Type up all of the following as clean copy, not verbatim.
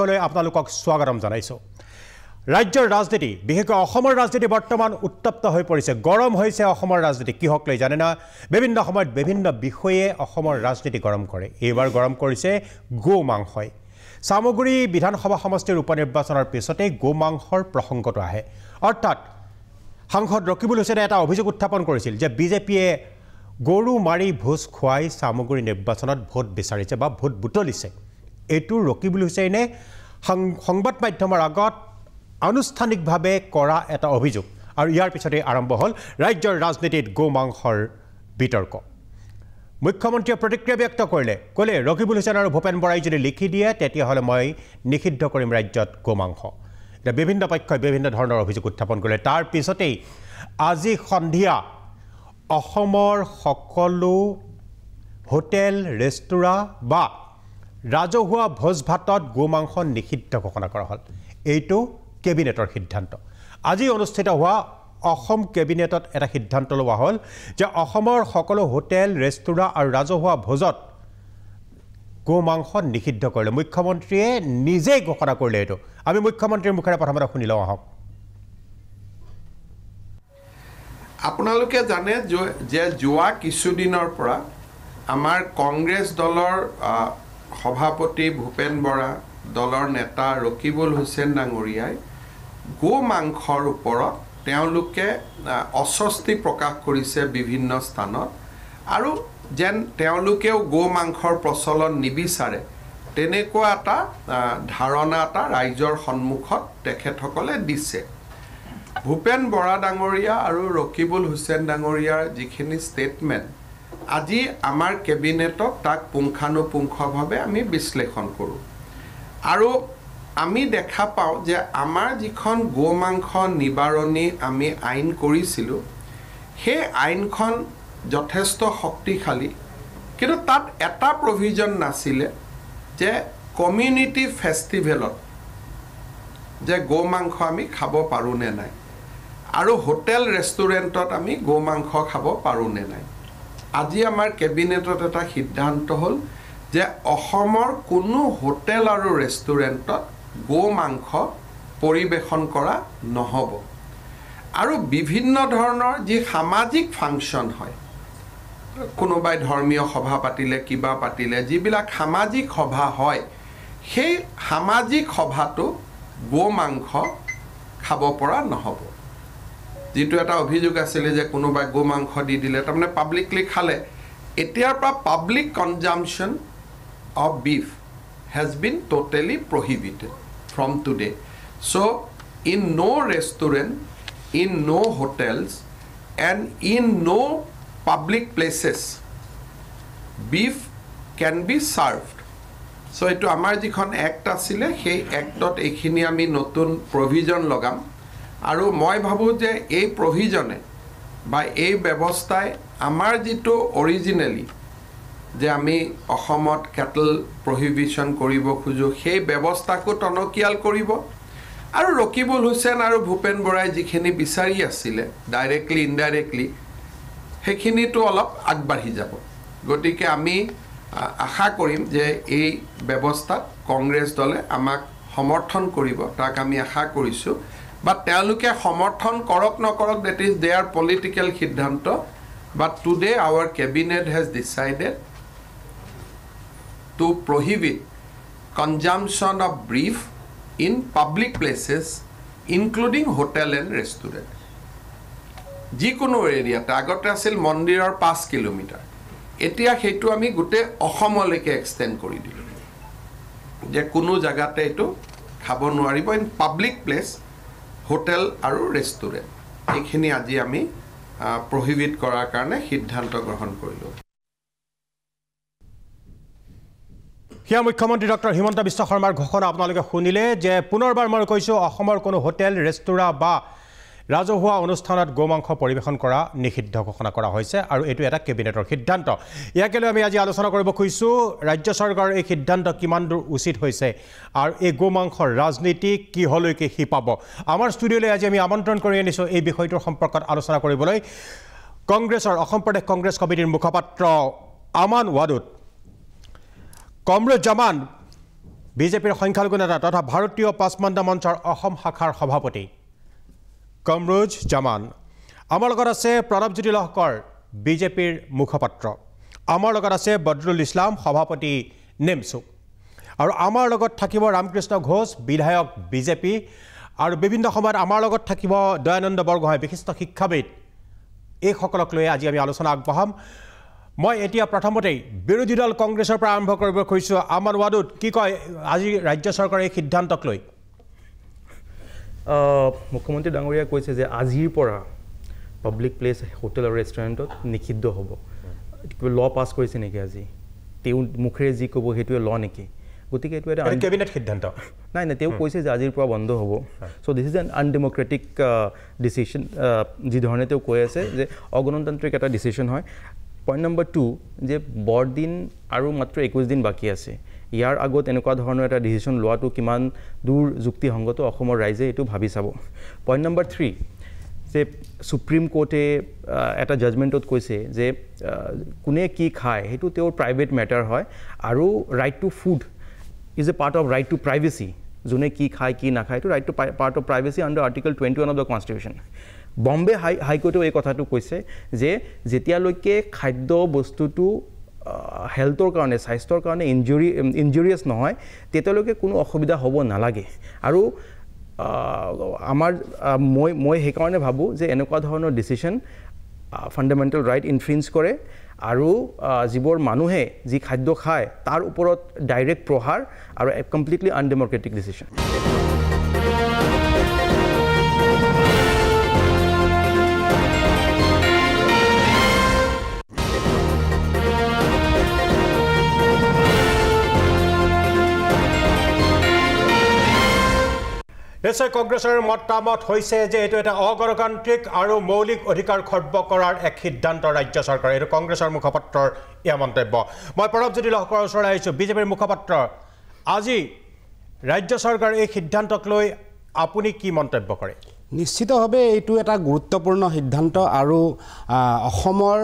কক্ষলৈ আপোনালোকক স্বাগতম জনাইছো ৰাজ্যৰ ৰাজনীতি বিশেষকৈ অসমৰ ৰাজনীতি বৰ্তমান উত্তপ্ত হৈ পৰিছে গৰম হৈছে অসমৰ ৰাজনীতি কিহক লৈ জানে না বিভিন্ন সময়ত বিভিন্ন বিষয়ে অসমৰ ৰাজনীতি গৰম কৰে এইবাৰ গৰম কৰিছে গো মাংসই সামগ্ৰী বিধানসভা সমষ্টিৰ উপনিৰ্বাচনৰ পিছতে গো মাংসৰ প্ৰসংগটো আহে অৰ্থাৎ সাংসদ ৰকিবুল হুছেইনে এটা অভিযোগ উত্থাপন কৰিছিল যে বিজেপিয়ে গৰু মাৰি ভোজ খুৱাই সামগ্ৰী নিৰ্বাচনত ভোট বিচাৰিছে বা ভোট বুটলিছে এটো ৰকিবুল হুছেইনে সংবাদ মাধ্যমৰ আগত আনুষ্ঠানিকভাৱে কৰা এটা অভিযোগ আৰু ইয়াৰ পিছতে আৰম্ভ হ'ল ৰাজ্যৰ ৰাজনীতিত গো মাংসৰ বিতৰ্ক মুখ্যমন্ত্ৰীয়ে প্ৰতিক্ৰিয়া ব্যক্ত কৰিলে ক'লে ৰকিবুল হুছেইন আৰু ভূপেন বৰাই যদি লিখি দিয়ে তেতিয়াহ'লে মই নিষিদ্ধ কৰিম ৰাজ্যত গো মাংস এটা বিভিন্ন পক্ষই বিভিন্ন ধৰণৰ অভিযোগ উত্থাপন কৰিলে তাৰ পিছতেই আজি সন্ধিয়া অসমৰ সকলো হোটেল ৰেষ্টুৰা বা ৰাজহুৱা ভোজ ভাতত গো মাংস নিষিদ্ধ ঘোষণা কৰা হ'ল এইটো কেবিনেটৰ সিদ্ধান্ত আজি অনুষ্ঠিত হোৱা অসম কেবিনেটত এটা সিদ্ধান্ত লোৱা হ'ল যে অসমৰ সকলো হোটেল ৰেষ্টুৰা আৰু ৰাজহুৱা ভোজত গো মাংস নিষিদ্ধ কৰিলে মুখ্যমন্ত্ৰীয়ে নিজে ঘোষণা কৰিলে এইটো আমি মুখ্যমন্ত্ৰীৰ মুখেৰে প্ৰথমতে শুনি লওঁ আহক আপোনালোকে জানে যে যোৱা কিছুদিনৰ পৰা আমাৰ কংগ্ৰেছ দলৰ সভাপতি ভূপেন বৰা দলৰ নেতা ৰকিবুল হুছেইন ডাঙৰীয়াই গো মাংসৰ ওপৰত তেওঁলোকে অস্বস্তি প্ৰকাশ কৰিছে বিভিন্ন স্থানত আৰু যেন তেওঁলোকেও গো মাংসৰ প্ৰচলন নিবিচাৰে তেনেকুৱা এটা ধাৰণা এটা ৰাইজৰ সন্মুখত তেখেতসকলে দিছে ভূপেন বৰা ডাঙৰীয়া আৰু ৰকিবুল হুছেইন ডাঙৰীয়াৰ যিখিনি ষ্টেটমেণ্ট আজি আমাৰ কেবিনেটত তাক পুংখানুপুংখভাৱে আমি বিশ্লেষণ কৰোঁ আৰু আমি দেখা পাওঁ যে আমাৰ যিখন গো মাংস নিবাৰণী আমি আইন কৰিছিলোঁ সেই আইনখন যথেষ্ট শক্তিশালী কিন্তু তাত এটা প্ৰভিজন নাছিলে যে কমিউনিটি ফেষ্টিভেলত যে গো মাংস আমি খাব পাৰোঁ নে নাই আৰু হোটেল ৰেষ্টুৰেণ্টত আমি গো মাংস খাব পাৰোঁ নে নাই আজি আমাৰ কেবিনেটত এটা সিদ্ধান্ত হ'ল যে অসমৰ কোনো হোটেল আৰু ৰেষ্টুৰেণ্টত গো মাংস পৰিৱেশন কৰা নহ'ব আৰু বিভিন্ন ধৰণৰ যি সামাজিক ফাংচন হয় কোনোবাই ধৰ্মীয় সভা পাতিলে কিবা পাতিলে যিবিলাক সামাজিক সভা হয় সেই সামাজিক সভাটো গো মাংস খাব পৰা নহ'ব যেটো এটা অভিযোগ আছিল যে কোনোবাই গো মাংস দি দিলে তাৰমানে পাব্লিকলি খালে এতিয়াৰ পৰা public consumption of beef has been totally prohibited from today so in no restaurant in no hotels and in no public places beef can be served so etu amar jikhon act asile সেই actত এখিনি আমি নতুন provision লগাম আৰু মই ভাবো যে এই provisionে বা এই ব্যৱস্থাই আমাৰ যেটো originally যে আমি অসমত ক্যাটল প্ৰহিবিশন কৰিব খুজো সেই ব্যৱস্থাকো টনকিয়াল কৰিব আৰু ৰকিবুল হুছেইন আৰু ভূপেন বৰাই যিখিনি বিচাৰি আছিল ডাইৰেক্টলি ইনডাইৰেক্টলি সেইখিনিটো অলপ আগবাঢ়ি যাব গতিকে আমি আশা কৰিম যে এই ব্যৱস্থাত কংগ্ৰেছ দলে আমাক সমৰ্থন কৰিব তাক আমি আশা কৰিছো বা তেওঁলোকে সমৰ্থন কৰক নকৰক that is their political সিদ্ধান্ত but today our cabinet has decided to prohibit consumption of beef in public places including hotel and restaurant যিকোনো এৰিয়াত আগতে আছিল মন্দিৰৰ 5 কিলোমিটাৰ এতিয়া হেতু আমি গুটে অসমলৈকে এক্সটেন্ড কৰি দিলো যে কোনো জায়গাতে এটো খাব নোৱাৰিব ইন পাব্লিক প্লেস হোটেল আৰু ৰেষ্টুৰেণ্ট এইখিনি আজি আমি prohibit কৰাৰ কাৰণে সিদ্ধান্ত গ্ৰহণ কৰিলো হিয়া মুখ্যমন্ত্ৰী ডক্টৰ হিমন্ত বিশ্ব শৰ্মাৰ ঘোষণা আপোনালোকে শুনিলে যে পুনৰবাৰ মই কৈছো অসমৰ কোনো হোটেল ৰেষ্টুৰা বা ৰাজহুৱা অনুষ্ঠানত গো মাংস পৰিবেশন কৰা নিষিদ্ধ ঘোষণা কৰা হৈছে আৰু এটো এটা কেবিনেটৰ সিদ্ধান্ত ইয়াকে লৈ আমি আজি আলোচনা কৰিব খুজিছো ৰাজ্য চৰকাৰৰ এই সিদ্ধান্ত কিমান দূৰ উচিত হৈছে আৰু এই গো মাংসৰ ৰাজনীতি কি হলৈকে হিপাব আমাৰ ষ্টুডিঅলৈ আজি আমি আমন্ত্ৰণ কৰি আনিছো এই বিষয়টোৰ সম্পৰ্কত আলোচনা কৰিবলৈ কংগ্ৰেছৰ অসম প্ৰদেশ কংগ্ৰেছ কমিটিৰ মুখপাত্ৰ আমান ওয়াদুদ কমৰেড জামান বিজেপিৰ সংখ্যালঘু নেতা তথা ভাৰতীয় পাঁচমান্তা মঞ্চৰ অসম শাখাৰ সভাপতি কমৰুজ জামান আমাৰ লগত আছে প্ৰণৱজ্যোতি লহকৰ বিজেপিৰ মুখপাত্ৰ আমাৰ লগত আছে বদৰুল ইছলাম সভাপতি নেমছু আৰু আমাৰ লগত থাকিব ৰামকৃষ্ণ ঘোষ বিধায়ক বিজেপি আৰু বিভিন্ন সময়ত আমাৰ লগত থাকিব দয়ানন্দ বৰগোহাঁই বিশিষ্ট শিক্ষাবিদ এই সকলক লৈ আজি আমি আলোচনা আগবঢ়াম মই এতিয়া প্ৰথমতেই বিৰোধী দল কংগ্ৰেছৰ পৰা আৰম্ভ কৰিব খুজিছোঁ আমান ৱাদুদ কি কয় আজি ৰাজ্য চৰকাৰৰ এই সিদ্ধান্তক লৈ মুখ্যমন্ত্ৰী ডাঙৰীয়াই কৈছে যে আজিৰ পৰা পাব্লিক প্লেচ হোটেল আৰু ৰেষ্টুৰেণ্টত নিষিদ্ধ হ'ব কিবা ল পাছ কৰিছে নেকি আজি তেওঁ মুখেৰে যি ক'ব সেইটোৱে ল নেকি গতিকে এইটো এটা কেবিনেট সিদ্ধান্ত নাই নাই তেওঁ কৈছে যে আজিৰ পৰা বন্ধ হ'ব চ' দিছ ইজ এন আনডেম'ক্ৰেটিক ডিচিশ্যন যিধৰণে তেওঁ কৈ আছে যে অগণতান্ত্ৰিক এটা ডিচিশ্যন হয় পইণ্ট নম্বৰ 2 যে বৰদিন আৰু মাত্ৰ 21 দিন বাকী আছে ইয়াৰ আগত এনেকুৱা ধৰণৰ এটা ডিচিশ্যন লোৱাটো কিমান দূৰ যুক্তিসংগত অসমৰ ৰাইজে এইটো ভাবি চাব পইণ্ট নম্বৰ 3 যে সুপ্ৰিম কোৰ্টে এটা জাজমেণ্টত কৈছে যে কোনে কি খায় সেইটো তেওঁৰ প্ৰাইভেট মেটাৰ হয় আৰু right to food is a part of right to privacy যোনে কি খায় কি নাখায় এইটো right to part of privacy under article 21 of the constitution Bombay হাইকোৰ্টেও এই কথাটো কৈছে যে যেতিয়ালৈকে খাদ্য বস্তুটো হেল্থৰ কাৰণে স্বাস্থ্যৰ কাৰণে ইনজুৰিয়াছ নহয় তেতিয়ালৈকে কোনো অসুবিধা হ'ব নালাগে আৰু মই সেইকাৰণে ভাবোঁ যে এনেকুৱা ধৰণৰ ডিচিশ্যন ফাণ্ডামেণ্টেল ৰাইট ইনফ্ৰিঞ্জ কৰে আৰু যিবোৰ মানুহে যি খাদ্য খায় তাৰ ওপৰত ডাইৰেক্ট প্ৰহাৰ আৰু কমপ্লিটলি আনডেম'ক্ৰেটিক ডিচিশ্যন নিশ্চয় কংগ্ৰেছৰ মতামত হৈছে যে এইটো এটা অগণতান্ত্ৰিক আৰু মৌলিক অধিকাৰ খৰ্ব কৰাৰ এক সিদ্ধান্ত ৰাজ্য চৰকাৰে এইটো কংগ্ৰেছৰ মুখপাত্ৰৰ এয়া মন্তব্য মই প্ৰণৱজ্যোতি লহকৰ ওচৰলৈ আহিছোঁ বিজেপিৰ মুখপাত্ৰ আজি ৰাজ্য চৰকাৰৰ এই সিদ্ধান্তক লৈ আপুনি কি মন্তব্য কৰে নিশ্চিতভাৱে এইটো এটা গুৰুত্বপূৰ্ণ সিদ্ধান্ত আৰু অসমৰ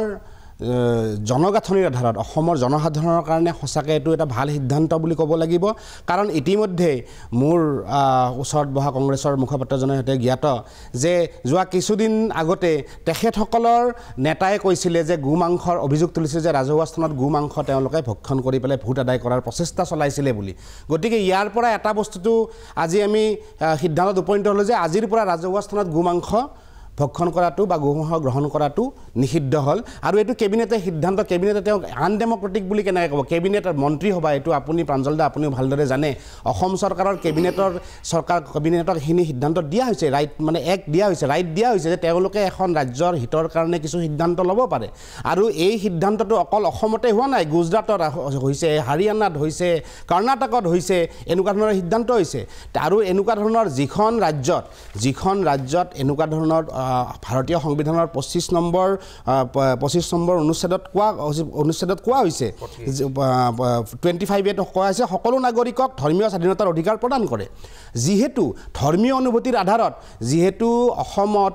জনগাঁথনিৰ আধাৰত অসমৰ জনসাধাৰণৰ কাৰণে সঁচাকৈ এইটো এটা ভাল সিদ্ধান্ত বুলি ক'ব লাগিব কাৰণ ইতিমধ্যে মোৰ ওচৰত বহা কংগ্ৰেছৰ মুখপাত্ৰজনৰ সৈতে জ্ঞাত যে যোৱা কিছুদিন আগতে তেখেতসকলৰ নেতাই কৈছিলে যে গো মাংসৰ অভিযোগ তুলিছিল যে ৰাজহুৱা স্থানত গো মাংস তেওঁলোকে ভক্ষণ কৰি পেলাই ভোট আদায় কৰাৰ প্ৰচেষ্টা চলাইছিলে বুলি গতিকে ইয়াৰ পৰা এটা বস্তুটো আজি আমি সিদ্ধান্তত উপনীত হ'লোঁ যে আজিৰ পৰা ৰাজহুৱা স্থানত গো মাংস ভক্ষণ কৰাটো বা গোমাংস গ্ৰহণ কৰাটো নিষিদ্ধ হ'ল আৰু এইটো কেবিনেটে সিদ্ধান্ত কেবিনেটে তেওঁক আনডেম'ক্ৰেটিক বুলি কেনেকৈ ক'ব কেবিনেটৰ মন্ত্ৰীসভা এইটো আপুনি প্ৰাঞ্জলদা আপুনিও ভালদৰে জানে অসম চৰকাৰৰ কেবিনেটক সেইখিনি সিদ্ধান্ত দিয়া হৈছে ৰাইট মানে দিয়া হৈছে যে তেওঁলোকে এখন ৰাজ্যৰ হিতৰ কাৰণে কিছু সিদ্ধান্ত ল'ব পাৰে আৰু এই সিদ্ধান্তটো অকল অসমতে হোৱা নাই গুজৰাটত হৈছে হাৰিয়ানাত হৈছে কৰ্ণাটকত হৈছে এনেকুৱা ধৰণৰ সিদ্ধান্ত হৈছে আৰু এনেকুৱা ধৰণৰ যিখন ৰাজ্যত এনেকুৱা ধৰণৰ ভাৰতীয় সংবিধানৰ 25 নম্বৰ অনুচ্ছেদত কোৱা হৈছে 25 কোৱা হৈছে সকলো নাগৰিকক ধৰ্মীয় স্বাধীনতাৰ অধিকাৰ প্ৰদান কৰে যিহেতু ধৰ্মীয় অনুভূতিৰ আধাৰত যিহেতু অসমত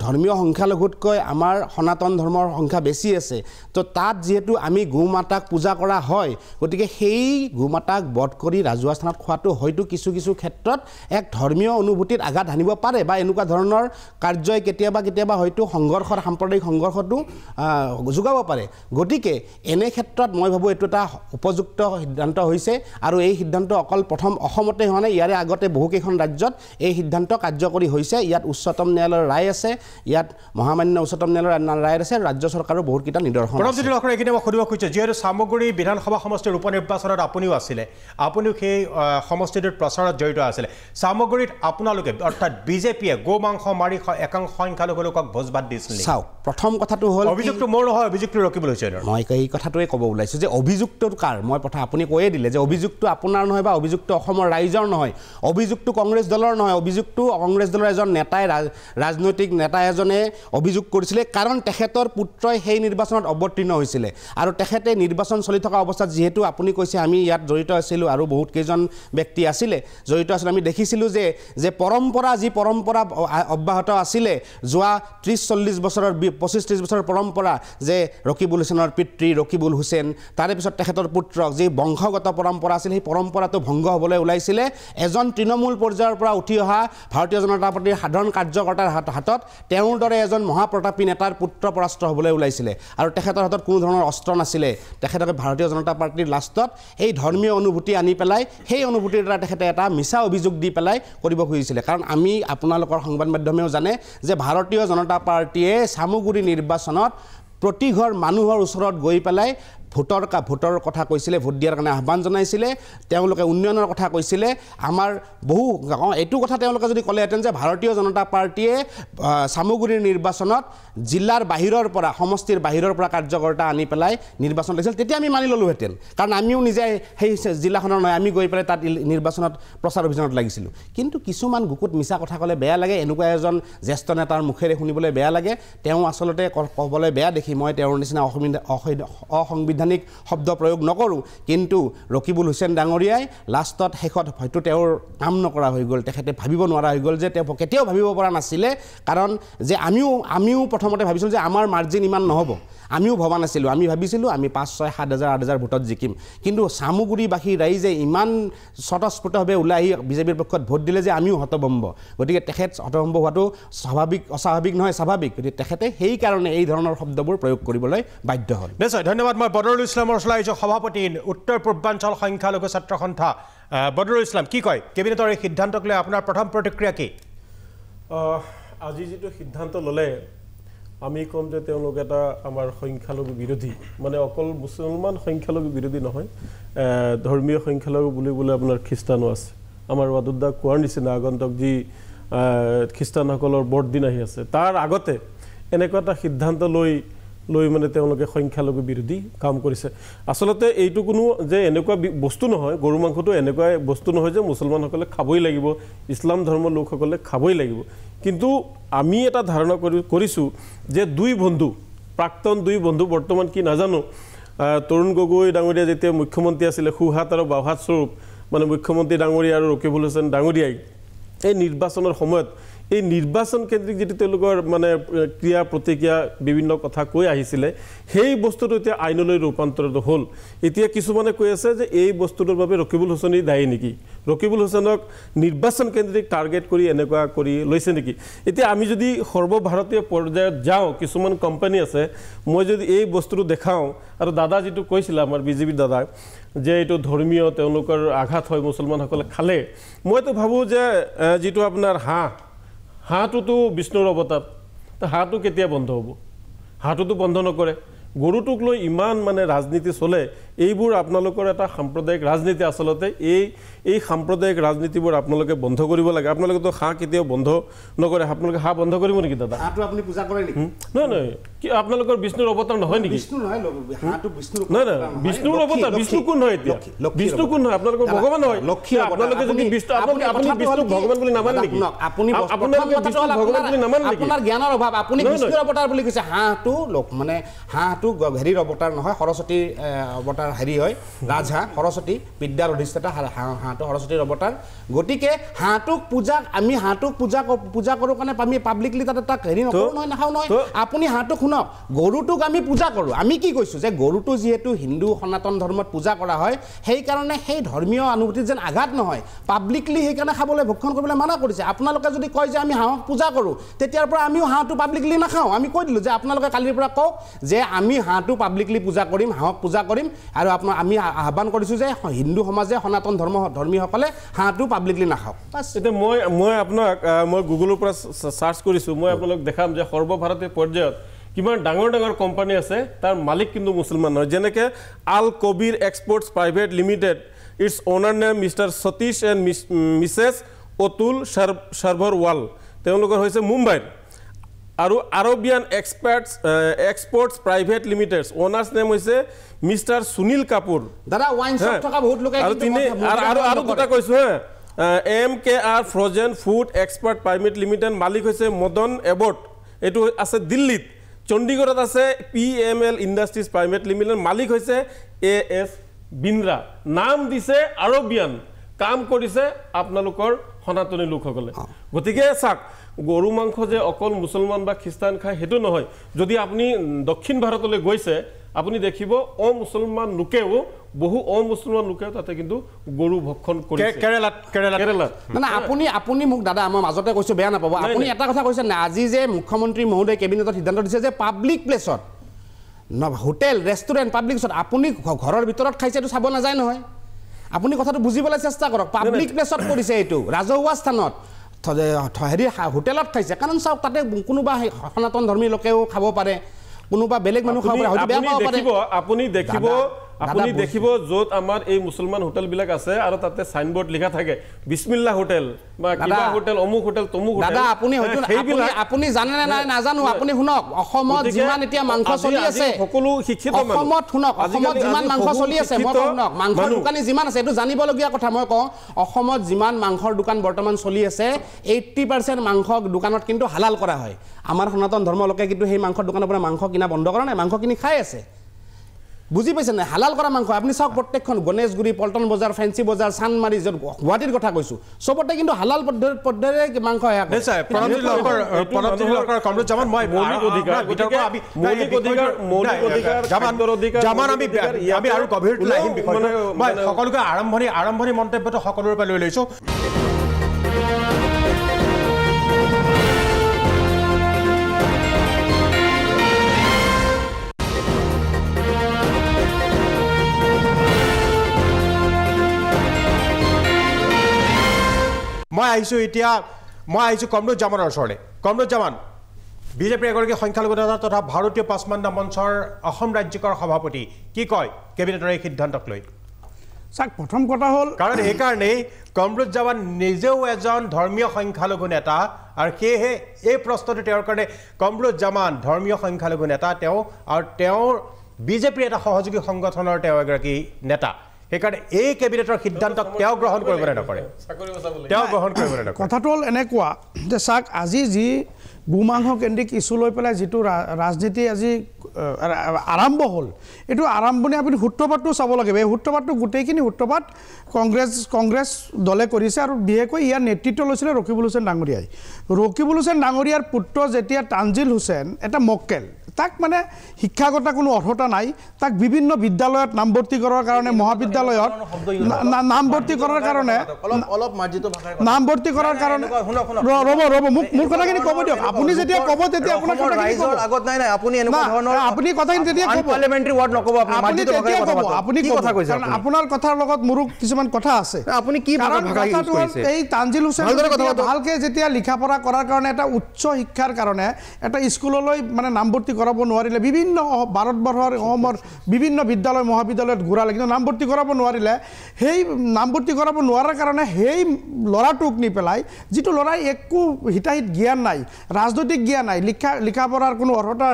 ধৰ্মীয় সংখ্যালঘুতকৈ আমাৰ সনাতন ধৰ্মৰ সংখ্যা বেছি আছে তো তাত যিহেতু আমি গো মাতাক পূজা কৰা হয় গতিকে সেই গো মাতাক বধ কৰি ৰাজহুৱা স্থানত খোৱাটো হয়তো কিছু ক্ষেত্ৰত এক ধৰ্মীয় অনুভূতিত আঘাত হানিব পাৰে বা এনেকুৱা ধৰণৰ কাৰ্যই কেতিয়াবা হয়তো সাম্প্ৰদায়িক সংঘৰ্ষটো যোগাব পাৰে গতিকে এনে ক্ষেত্ৰত মই ভাবোঁ এইটো এটা উপযুক্ত সিদ্ধান্ত হৈছে আৰু এই সিদ্ধান্ত অকল প্ৰথম অসমতে হোৱা নাই ইয়াৰে আগতে বহুকেইখন ৰাজ্যত এই সিদ্ধান্ত কাৰ্যকৰী হৈছে ইয়াত উচ্চতম ন্যায়ালয়ৰ ৰায় আছে ইয়াত মহামান্য উচ্চতম ন্যায়ালয়ৰ ৰায় আছে ৰাজ্য চৰকাৰৰ বহুতকেইটা নিদৰ্শন প্ৰণৱজ্যোতি লহকৰ এইখিনি মই সুধিব খুজিছোঁ যিহেতু চামগুৰি বিধানসভা সমষ্টিৰ উপ নিৰ্বাচনত আপুনিও আছিলে আপুনিও সেই সমষ্টিটোৰ প্ৰচাৰত জড়িত আছিলে চামগুৰিত আপোনালোকে অৰ্থাৎ বিজেপিয়ে গো মাংস মাৰি একাংশ সংখ্যালঘু লোকক ভোজ ভাত দিছিল চাওক প্ৰথম কথাটো হ'ল অভিযোগটো মোৰ নহয় অভিযোগটো ৰকিবুল হুছেইনৰ মই এই কথাটোৱে ক'ব ওলাইছোঁ যে অভিযোগটোৰ কাৰ মই আপুনি কৈয়ে দিলে যে অভিযোগটো আপোনাৰ নহয় বা অভিযোগটো অসমৰ ৰাইজৰ নহয় অভিযোগটো কংগ্ৰেছ দলৰ নহয় অভিযোগটো কংগ্ৰেছ দলৰ এজন নেতাই ৰাজনৈতিক নেতা এজনে অভিযোগ কৰিছিলে কাৰণ তেখেতৰ পুত্ৰই সেই নিৰ্বাচনত অৱতীৰ্ণ হৈছিলে আৰু তেখেতে নিৰ্বাচন চলি থকা অৱস্থাত যিহেতু আপুনি কৈছে আমি ইয়াত জড়িত আছিলোঁ আৰু বহুত কেইজন ব্যক্তি আছিলে জড়িত আছিল আমি দেখিছিলোঁ যে পৰম্পৰা অব্যাহত আছিল আছিলে যোৱা 30-40 বছৰৰ 25-30 বছৰৰ পৰম্পৰা যে ৰকিবুল হুছেইনৰ পিতৃ ৰকিবুল হুছেইন তাৰে পিছত তেখেতৰ পুত্ৰক যি বংশগত পৰম্পৰা আছিল সেই পৰম্পৰাটো ভংগ হ'বলৈ ওলাইছিলে এজন তৃণমূল পৰ্যায়ৰ পৰা উঠি অহা ভাৰতীয় জনতা পাৰ্টিৰ সাধাৰণ কাৰ্যকৰ্তাৰ হাতত তেওঁৰ দৰে এজন মহাপ্ৰতাপী নেতাৰ পুত্ৰ পৰাস্ত হ'বলৈ ওলাইছিলে আৰু তেখেতৰ হাতত কোনো ধৰণৰ অস্ত্ৰ নাছিলে তেখেতক ভাৰতীয় জনতা পাৰ্টিৰ লাষ্টত এই ধৰ্মীয় অনুভূতি আনি পেলাই সেই অনুভূতিৰ দ্বাৰা তেখেতে এটা মিছা অভিযোগ দি পেলাই কৰিব খুজিছিলে কাৰণ আমি আপোনালোকৰ সংবাদ মাধ্যমেও জানে যে ভাৰতীয় জনতা পাৰ্টিয়ে চামুগুৰি নিৰ্বাচনত প্ৰতি ঘৰ মানুহৰ ওচৰত গৈ পেলাই ভোটৰ কথা কৈছিলে ভোট দিয়াৰ কাৰণে আহ্বান জনাইছিলে তেওঁলোকে উন্নয়নৰ কথা কৈছিলে আমাৰ বহু এইটো কথা তেওঁলোকে যদি ক'লেহেঁতেন যে ভাৰতীয় জনতা পাৰ্টিয়ে চামুগুৰিৰ নিৰ্বাচনত জিলাৰ বাহিৰৰ পৰা সমষ্টিৰ বাহিৰৰ পৰা কাৰ্যকৰ্তা আনি পেলাই নিৰ্বাচন লৈছিল তেতিয়া আমি মানি ল'লোহেঁতেন কাৰণ আমিও নিজে সেই জিলাখনৰ নহয় আমি গৈ পেলাই তাত নিৰ্বাচনত প্ৰচাৰ অভিযানত লাগিছিলোঁ কিন্তু কিছুমান বুকুত মিছা কথা ক'লে বেয়া লাগে এনেকুৱা এজন জ্যেষ্ঠ নেতাৰ মুখেৰে শুনিবলৈ বেয়া লাগে তেওঁ আচলতে ক'বলৈ বেয়া দেখি মই তেওঁৰ নিচিনা অসাংবিধানিক শব্দ প্ৰয়োগ নকৰোঁ কিন্তু ৰকিবুল হুছেইন ডাঙৰীয়াই লাষ্টত শেষত হয়তো তেওঁৰ কাম নকৰা হৈ গ'ল তেখেতে ভাবিব নোৱাৰা হৈ গ'ল যে তেওঁ কেতিয়াও ভাবিব পৰা নাছিলে কাৰণ যে আমিও প্ৰথমতে ভাবিছিলোঁ যে আমাৰ মাৰ্জিন ইমান নহ'ব আমিও ভবা নাছিলোঁ আমি ভাবিছিলোঁ আমি 5-6-7,000 ভোটত জিকিম কিন্তু চামুগুৰিবাসী ৰাইজে ইমান স্বতঃস্ফূৰ্তভাৱে ওলাই আহি বিজেপিৰ পক্ষত ভোট দিলে যে আমিও হতভম্ব গতিকে তেখেত হতভম্ব হোৱাটো অস্বাভাৱিক নহয় স্বাভাৱিক গতিকে তেখেতে সেইকাৰণে এই ধৰণৰ শব্দবোৰ প্ৰয়োগ কৰিবলৈ বাধ্য হ'ল নিশ্চয় ধন্যবাদ মই বদৰুল ইছলামৰ ওচৰলৈ সভাপতি উত্তৰ পূৰ্বাঞ্চল সংখ্যালঘু ছাত্ৰ সন্থা বদৰুল ইছলাম কি কয় কেবিনেটৰ এই সিদ্ধান্তক লৈ আপোনাৰ প্ৰথম প্ৰতিক্ৰিয়া কি আজি যিটো সিদ্ধান্ত ল'লে আমি কম যে তেওঁলোক এটা আমাৰ সংখ্যালঘু বিৰোধী মানে অকল মুছলমান সংখ্যালঘু বিৰোধী নহয় ধৰ্মীয় সংখ্যালঘু বুলিবলৈ আপোনাৰ খ্ৰীষ্টানো আছে আমাৰ ৱাদুদ্দা কোৱাৰ নিচিনা আগন্তক যি খ্ৰীষ্টানসকলৰ বৰদিন আহি আছে তাৰ আগতে এনেকুৱা এটা সিদ্ধান্ত লৈ মানে তেওঁলোকে সংখ্যালঘু বিৰোধী কাম কৰিছে আচলতে এইটো কোনো যে এনেকুৱা বস্তু নহয় গৰু মাংসটো এনেকুৱা বস্তু নহয় যে মুছলমানসকলে খাবই লাগিব ইছলাম ধৰ্মৰ লোকসকলে খাবই লাগিব কিন্তু আমি এটা ধাৰণা কৰিছোঁ যে প্ৰাক্তন দুই বন্ধু বৰ্তমান কি নাজানো তৰুণ গগৈ ডাঙৰীয়া যেতিয়া মুখ্যমন্ত্ৰী আছিলে সুহাত আৰু বাওহাত স্বৰূপ মানে মুখ্যমন্ত্ৰী ডাঙৰীয়া আৰু ৰকিবুল হুছেইন ডাঙৰীয়াই এই নিৰ্বাচনৰ সময়ত এই নিৰ্বাচন কেন্দ্ৰিক যেটি তেওঁলোকৰ মানে ক্ৰিয়া প্ৰতিক্ৰিয়া বিভিন্ন কথা কৈ আহিছিলে সেই বস্তুটো এতিয়া আইনলৈ ৰূপান্তৰিত হ'ল এতিয়া কিছুমানে কৈ আছে যে এই বস্তুটোৰ বাবে ৰকিবুল হুছেইনেই দায়ী নেকি ৰকিবুল হুছেইনক নিৰ্বাচন কেন্দ্ৰিক টাৰ্গেট কৰি এনেকুৱা কৰি লৈছে নেকি এতিয়া আমি যদি সৰ্বভাৰতীয় পৰ্যায়ত যাওঁ কিছুমান কোম্পানী আছে মই যদি এই বস্তুটো দেখাওঁ আৰু দাদা যিটো কৈছিলে আমাৰ বিজেপিৰ দাদাই যে এইটো ধৰ্মীয় তেওঁলোকৰ আঘাত হয় মুছলমানসকলে খালে মইতো ভাবোঁ যে যিটো আপোনাৰ হাঁহটোতো বিষ্ণুৰ অৱতাৰ তো হাঁহটো কেতিয়া বন্ধ হ'ব হাঁহটোতো বন্ধ নকৰে গৰুটোক লৈ ইমান মানে ৰাজনীতি চলে এইবোৰ আপোনালোকৰ এটা সাম্প্ৰদায়িক ৰাজনীতি আচলতে এই সাম্প্ৰদায়িক ৰাজনীতিবোৰ আপোনালোকে বন্ধ কৰিব লাগে আপোনালোকেতো হাঁহ কেতিয়াও বন্ধ নকৰে আপোনালোকে হাঁহ বন্ধ কৰিব নেকি দাদা হাঁহটো আপুনি পূজা কৰে নেকি নহয় কি আপোনালোকৰ বিষ্ণুৰ অৱতাৰ নহয় নেকি বিষ্ণু নহয় হাঁহটো বিষ্ণুৰ নহয় বিষ্ণুৰ অৱতাৰ বিষ্ণু কোন হয় এতিয়া বিষ্ণু কোন হয় আপোনালোকৰ ভগৱান হয় আপোনালোকে যদি বিষ্ণু আপুনি বিষ্ণু ভগৱান বুলি নামানে নেকি আপুনি আপোনালোকে বিষ্ণু ভগৱান বুলি নামানে নেকি আপোনাৰ জ্ঞানৰ অভাৱ আপুনি বিষ্ণুৰ অৱতাৰ বুলি কৈছে হাঁহটো মানে হাঁহটো হেৰিৰ অৱতাৰ নহয় সৰস্বতীৰ অৱতাৰ হেৰি হয় ৰাজহাঁহ সৰস্বতী বিদ্যাৰ অধিষ্ঠাতা হাঁহটো সৰস্বতীৰ অৱতাৰ গতিকে হাঁহটোক পূজা কৰোঁ কাৰণে আমি পাব্লিকলি তাত এটা হেৰি নকৰোঁ নহয় নাখাওঁ নহয় আপুনি হাঁহটোক শুনক গৰুটোক আমি পূজা কৰোঁ আমি কি কৈছোঁ যে গৰুটো যিহেতু হিন্দু সনাতন ধৰ্মত পূজা কৰা হয় সেইকাৰণে সেই ধৰ্মীয় অনুভূতিত যেন আঘাত নহয় পাব্লিকলি সেইকাৰণে খাবলৈ ভক্ষণ কৰিবলৈ মানা কৰিছে আপোনালোকে যদি কয় যে আমি হাঁহক পূজা কৰোঁ তেতিয়াৰ পৰা আমিও হাঁহটো পাব্লিকলি নাখাওঁ আমি কৈ দিলোঁ যে আপোনালোকে কালিৰ পৰা কওক যে আমি হাঁহটো পাব্লিকলি পূজা কৰিম হাঁহক পূজা কৰিম আৰু আমি আহ্বান কৰিছোঁ যে হিন্দু সমাজে সনাতন ধৰ্মীসকলে হাঁহটো পাব্লিকলি নাখাওক এতিয়া মই আপোনাক মই গুগলৰ পৰা চাৰ্চ কৰিছোঁ মই আপোনালোক দেখাম যে সৰ্বভাৰতীয় পৰ্যায়ত কিমান ডাঙৰ কোম্পানী আছে তাৰ মালিক কিন্তু মুছলমান নহয় যেনেকৈ Al Kabir exports private limited it's owner name Mr Satish and Mrs Atul Sabharwal তেওঁলোকৰ হৈছে মুম্বাইৰ আৰু Arabian exports private limited owners name হৈছে মিষ্টাৰ সুনীল কাপুৰ দাদা ৱাইন শ্বপ থকা বহুত লোকে আৰু দুটা কৈছোঁ MKR frozen food expert private limited মালিক হৈছে মদন এবট এইটো আছে দিল্লীত চণ্ডীগড়ত আছে PML ইণ্ডাষ্ট্ৰিজ প্ৰাইভেট লিমিটেড মালিক হৈছে AS বিন্দ্ৰা নাম দিছে আৰবিয়ান কাম কৰিছে আপোনালোকৰ সনাতনী লোকসকলে গতিকে চাওক গৰু মাংস যে অকল মুছলমান বা খ্ৰীষ্টান খায় সেইটো নহয় যদি আপুনি দক্ষিণ ভাৰতলৈ গৈছে আপুনি দেখিব অমুছলমান লোকেও বহু অমুছলমান লোকেও তাতে কিন্তু গৰু ভক্ষণ কৰিছে কেৰেলাত না আপুনি মোক দাদা মই মাজতে কৈছোঁ বেয়া নাপাব আপুনি এটা কথা কৈছে না আজি যে মুখ্যমন্ত্ৰী মহোদয় কেবিনেটত সিদ্ধান্ত দিছে যে পাব্লিক প্লেছত হোটেল ৰেষ্টুৰেণ্ট পাব্লিক প্লেছত আপুনি ঘৰৰ ভিতৰত খাইছে এইটো চাব নাযায় নহয় আপুনি কথাটো বুজিবলৈ চেষ্টা কৰক পাব্লিক প্লেছত কৰিছে এইটো ৰাজহুৱা স্থানত হেৰি হোটেলত খাইছে কাৰণ চাওক তাতে কোনোবা সনাতন ধৰ্মী লোকেও খাব পাৰে কোনোবা বেলেগ মানুহ খাব পাৰে হয়তো বেয়া পাব পাৰে আপুনি দেখিব য'ত আমাৰ এই মুছলমান হোটেলবিলাক আছে আৰু তাতে সাইনবোৰ্ড লিখা থাকে বিসমিল্লাহ হোটেল বা কিবা হোটেল অমুক হোটেল তমুক হোটেল দাদা আপুনি হয়তো আপুনি জানে নে নাই নাজানো আপুনি শুনক অসমত যিমান এতিয়া মাংস চলি আছে সকলো শিক্ষিত মানুহ অসমত শুনক অসমত যিমান মাংস চলি আছে মই শুনক মাংসৰ দোকানী যিমান আছে এইটো জানিবলগীয়া কথা মই কওঁ অসমত যিমান মাংসৰ দোকান বৰ্তমান চলি আছে 80% মাংস দোকানত কিন্তু হালাল কৰা হয় আমাৰ সনাতন ধৰ্মৰ লোকে কিন্তু সেই মাংসৰ দোকানৰ পৰা মাংস কিনা বন্ধ কৰা নাই মাংস কিনি খাই আছে বুজি পাইছে না হালাল কৰা মাংস আপুনি চাওক প্ৰত্যেকখন গণেশগুৰি পল্টন বজাৰ ফেন্সি বজাৰ চানমাৰি গুৱাহাটীৰ কথা কৈছোঁ চবতে কিন্তু হালাল পদ্ধতিৰে মাংস সকলোকে আৰম্ভণি মন্তব্যটো সকলোৰে পৰা লৈ লৈছোঁ মই আহিছোঁ কমৰুদ জামানৰ ওচৰলৈ কমৰুদ জামান বিজেপিৰ এগৰাকী সংখ্যালঘু নেতা তথা ভাৰতীয় পাঁচমান্না মঞ্চৰ অসম ৰাজ্যিকৰ সভাপতি কি কয় কেবিনেটৰ এই সিদ্ধান্তক লৈ চাওক প্ৰথম কথা হ'ল কাৰণ সেইকাৰণেই কমৰুদ জামান নিজেও এজন ধৰ্মীয় সংখ্যালঘু নেতা আৰু সেয়েহে এই প্ৰশ্নটো তেওঁৰ কাৰণে কমৰুদ জামান ধৰ্মীয় সংখ্যালঘু নেতা আৰু তেওঁৰ বিজেপিৰ এটা সহযোগী সংগঠনৰ তেওঁ এগৰাকী নেতা সেইকাৰণে এই কেবিনেটৰ সিদ্ধান্তক তেওঁ গ্ৰহণ কৰিবলৈ নকৰে কথাটো হ'ল এনেকুৱা যে চাওক আজি যি গোমাংস কেন্দ্ৰিক ইছ্যু লৈ পেলাই যিটো ৰাজনীতি আজি আৰম্ভ হ'ল এইটো আৰম্ভণি আপুনি সূত্ৰপাতটো চাব লাগিব এই সূত্ৰপাতটো গোটেইখিনি সূত্ৰপাত কংগ্ৰেছ দলে কৰিছে আৰু বিশেষকৈ ইয়াৰ নেতৃত্ব লৈছিলে ৰকিবুল হুছেইন ডাঙৰীয়াই ৰকিবুল হুছেইন ডাঙৰীয়াৰ পুত্ৰ যেতিয়া তানজিল হুছেইন এটা মক্কেল তাক মানে শিক্ষাগত কোনো অৰ্হতা নাই তাক বিভিন্ন বিদ্যালয়ত নামভৰ্তি কৰাৰ কাৰণে মহাবিদ্যালয়ত নামভৰ্তি কৰাৰ কাৰণে নামভৰ্তি কৰাৰ কাৰণে ৰ'ব মোৰ কথাখিনি ক'ব দিয়ক আপুনি যেতিয়া ক'ব তেতিয়া আপোনাৰ আগত নাই আপুনি এনেকুৱা ধৰণৰ আপুনি কথাখিনি তেতিয়া ক'ব পাৰ্লিয়ামেণ্টাৰী ৱাৰ্ড নক'ব আপুনি তেতিয়া ক'ব আপুনি কি কথা কৈছে আপোনাৰ কথাৰ লগত মোৰো কিছুমান কথা আছে আপুনি কি ভাষা ইউজ কৰিছে এই তানজিল হুছেইন ভালকৈ যেতিয়া লিখা পঢ়া কৰাৰ কাৰণে এটা উচ্চ শিক্ষাৰ কাৰণে এটা স্কুললৈ মানে নামভৰ্তি কৰাব নোৱাৰিলে বিভিন্ন ভাৰতবৰ্ষৰ অসমৰ বিভিন্ন বিদ্যালয় মহাবিদ্যালয়ত ঘূৰালে কিন্তু নামভৰ্তি কৰাব নোৱাৰিলে সেই নামভৰ্তি কৰাব নোৱাৰাৰ কাৰণে সেই ল'ৰাটোক নি পেলাই যিটো ল'ৰাই একো হিতাহিত জ্ঞান নাই ৰাজনৈতিক জ্ঞান নাই লিখা পঢ়াৰ কোনো অৰ্হতা